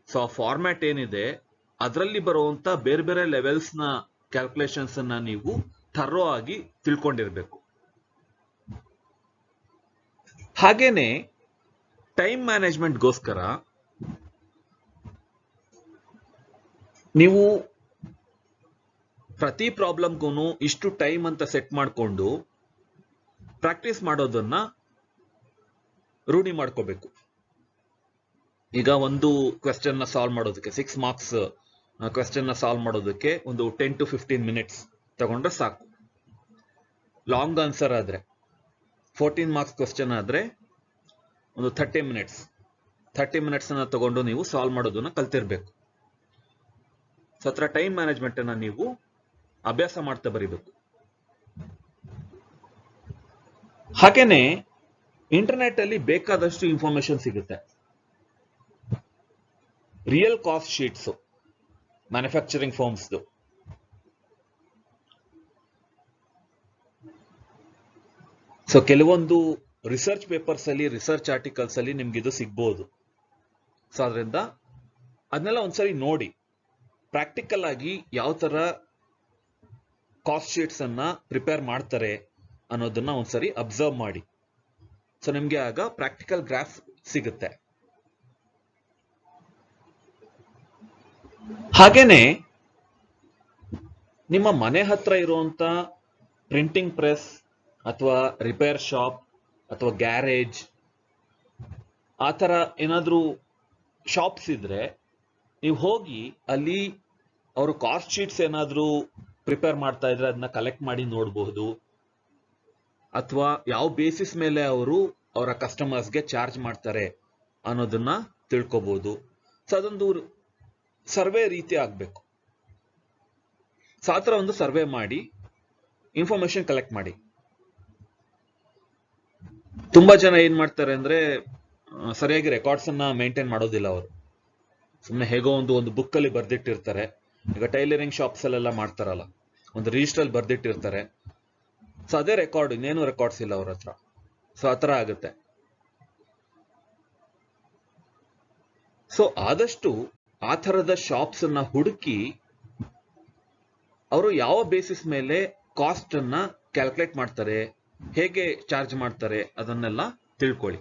S1: ಸೊ ಆ ಫಾರ್ಮ್ಯಾಟ್ ಏನಿದೆ ಅದರಲ್ಲಿ ಬರುವಂತ ಬೇರೆ ಬೇರೆ ಲೆವೆಲ್ಸ್ ನ ಕ್ಯಾಲ್ಕುಲೇಷನ್ಸ್ ಅನ್ನ ನೀವು ಥರೋ ಆಗಿ ತಿಳ್ಕೊಂಡಿರ್ಬೇಕು. ಹಾಗೇನೆ ಟೈಮ್ ಮ್ಯಾನೇಜ್ಮೆಂಟ್ಗೋಸ್ಕರ ನೀವು ಪ್ರತಿ ಪ್ರಾಬ್ಲಮ್ಗೂ ಇಷ್ಟು ಟೈಮ್ ಅಂತ ಸೆಟ್ ಮಾಡಿಕೊಂಡು ಪ್ರಾಕ್ಟೀಸ್ ಮಾಡೋದನ್ನ ರೂಢಿ ಮಾಡ್ಕೋಬೇಕು. ಈಗ ಒಂದು ಕ್ವೆಶ್ಚನ್ ನ ಸಾಲ್ವ್ ಮಾಡೋದಕ್ಕೆ 6 ಮಾರ್ಕ್ಸ್ ಕ್ವೆಶ್ಚನ್ ನ ಸಾಲ್ವ್ ಮಾಡೋದಕ್ಕೆ ಒಂದು 10 to 15 ಮಿನಿಟ್ಸ್ ತಗೊಂಡ್ರೆ ಸಾಕು. ಲಾಂಗ್ ಆನ್ಸರ್ ಆದ್ರೆ 14 ಮಾರ್ಕ್ಸ್ ಕ್ವೆಶ್ಚನ್ ಆದ್ರೆ ಒಂದು 30 ಮಿನಿಟ್ಸ್ ಅನ್ನ ತಗೊಂಡು ನೀವು ಸಾಲ್ವ್ ಮಾಡೋದನ್ನ ಕಲ್ತಿರ್ಬೇಕು. ಸೊ ಹತ್ರ ಟೈಮ್ ಮ್ಯಾನೇಜ್ಮೆಂಟ್ ಅನ್ನ ನೀವು ಅಭ್ಯಾಸ ಮಾಡ್ತಾ ಬರೀಬೇಕು. ಹಾಗೇನೆ ಇಂಟರ್ನೆಟ್ ಅಲ್ಲಿ ಬೇಕಾದಷ್ಟು ಇನ್ಫಾರ್ಮೇಶನ್ ಸಿಗುತ್ತೆ. ರಿಯಲ್ ಕಾಸ್ಟ್ ಶೀಟ್ಸ್ ಮ್ಯಾನುಫ್ಯಾಕ್ಚರಿಂಗ್ ಫರ್ಮ್ಸ್ದು, ಸೊ ಕೆಲವೊಂದು ರಿಸರ್ಚ್ ಪೇಪರ್ಸ್ ಅಲ್ಲಿ, ರಿಸರ್ಚ್ ಆರ್ಟಿಕಲ್ಸ್ ಅಲ್ಲಿ ನಿಮ್ಗೆ ಇದು ಸಿಗ್ಬೋದು. ಸೊ ಅದರಿಂದ ಅದನ್ನೆಲ್ಲ ಒಂದ್ಸರಿ ನೋಡಿ, ಪ್ರಾಕ್ಟಿಕಲ್ ಆಗಿ ಯಾವ ತರ ಕಾಸ್ಟ್ ಶೀಟ್ಸ್ ಅನ್ನ ಪ್ರಿಪೇರ್ ಮಾಡ್ತಾರೆ ಅನ್ನೋದನ್ನ ಒಂದ್ಸರಿ ಅಬ್ಸರ್ವ್ ಮಾಡಿ. ಸೊ ನಿಮ್ಗೆ ಆಗ ಪ್ರಾಕ್ಟಿಕಲ್ ಗ್ರಾಫ್ ಸಿಗುತ್ತೆ. ಹಾಗೇನೆ ನಿಮ್ಮ ಮನೆ ಹತ್ರ ಇರುವಂತ ಪ್ರಿಂಟಿಂಗ್ ಪ್ರೆಸ್ ಅಥವಾ ರಿಪೇರ್ ಶಾಪ್ ಅಥವಾ ಗ್ಯಾರೇಜ್ ಆ ಥರ ಏನಾದರೂ ಶಾಪ್ಸ್ ಇದ್ರೆ ನೀವು ಹೋಗಿ ಅಲ್ಲಿ ಅವರು ಕಾಸ್ಟ್ ಶೀಟ್ಸ್ ಏನಾದರೂ ಪ್ರಿಪೇರ್ ಮಾಡ್ತಾ ಇದ್ರೆ ಅದನ್ನ ಕಲೆಕ್ಟ್ ಮಾಡಿ ನೋಡಬಹುದು. ಅಥವಾ ಯಾವ ಬೇಸಿಸ್ ಮೇಲೆ ಅವರು ಅವರ ಕಸ್ಟಮರ್ಸ್ಗೆ ಚಾರ್ಜ್ ಮಾಡ್ತಾರೆ ಅನ್ನೋದನ್ನ ತಿಳ್ಕೊಬಹುದು. ಸೊ ಅದೊಂದು ಸರ್ವೆ ರೀತಿ ಆಗ್ಬೇಕು. ಸೊ ಆ ಥರ ಒಂದು ಸರ್ವೆ ಮಾಡಿ ಇನ್ಫಾರ್ಮೇಶನ್ ಕಲೆಕ್ಟ್ ಮಾಡಿ. ತುಂಬಾ ಜನ ಏನ್ ಮಾಡ್ತಾರೆ ಅಂದ್ರೆ ಸರಿಯಾಗಿ ರೆಕಾರ್ಡ್ಸ್ ಅನ್ನ ಮೇಂಟೈನ್ ಮಾಡೋದಿಲ್ಲ. ಅವರು ಸುಮ್ಮನೆ ಹೇಗೋ ಒಂದು ಬುಕ್ ಅಲ್ಲಿ ಬರ್ದಿಟ್ಟಿರ್ತಾರೆ. ಈಗ ಟೈಲರಿಂಗ್ ಶಾಪ್ಸ್ ಅಲ್ಲೆಲ್ಲ ಮಾಡ್ತಾರಲ್ಲ, ಒಂದು ರಿಜಿಸ್ಟರ್ ಅಲ್ಲಿ ಬರ್ದಿಟ್ಟಿರ್ತಾರೆ. ಸೊ ಅದೇ ರೆಕಾರ್ಡ್, ಇನ್ನೇನು ರೆಕಾರ್ಡ್ಸ್ ಇಲ್ಲ ಅವ್ರ ಹತ್ರ. ಸೊ ಆ ಥರ ಆಗುತ್ತೆ. ಸೊ ಆದಷ್ಟು ಆ ಥರದ ಶಾಪ್ಸ್ ಅನ್ನ ಹುಡುಕಿ ಅವರು ಯಾವ ಬೇಸಿಸ್ ಮೇಲೆ ಕಾಸ್ಟ್ ಅನ್ನ ಕ್ಯಾಲ್ಕುಲೇಟ್ ಮಾಡ್ತಾರೆ, ಹೇಗೆ ಚಾರ್ಜ್ ಮಾಡ್ತಾರೆ ಅದನ್ನೆಲ್ಲ ತಿಳ್ಕೊಳ್ಳಿ.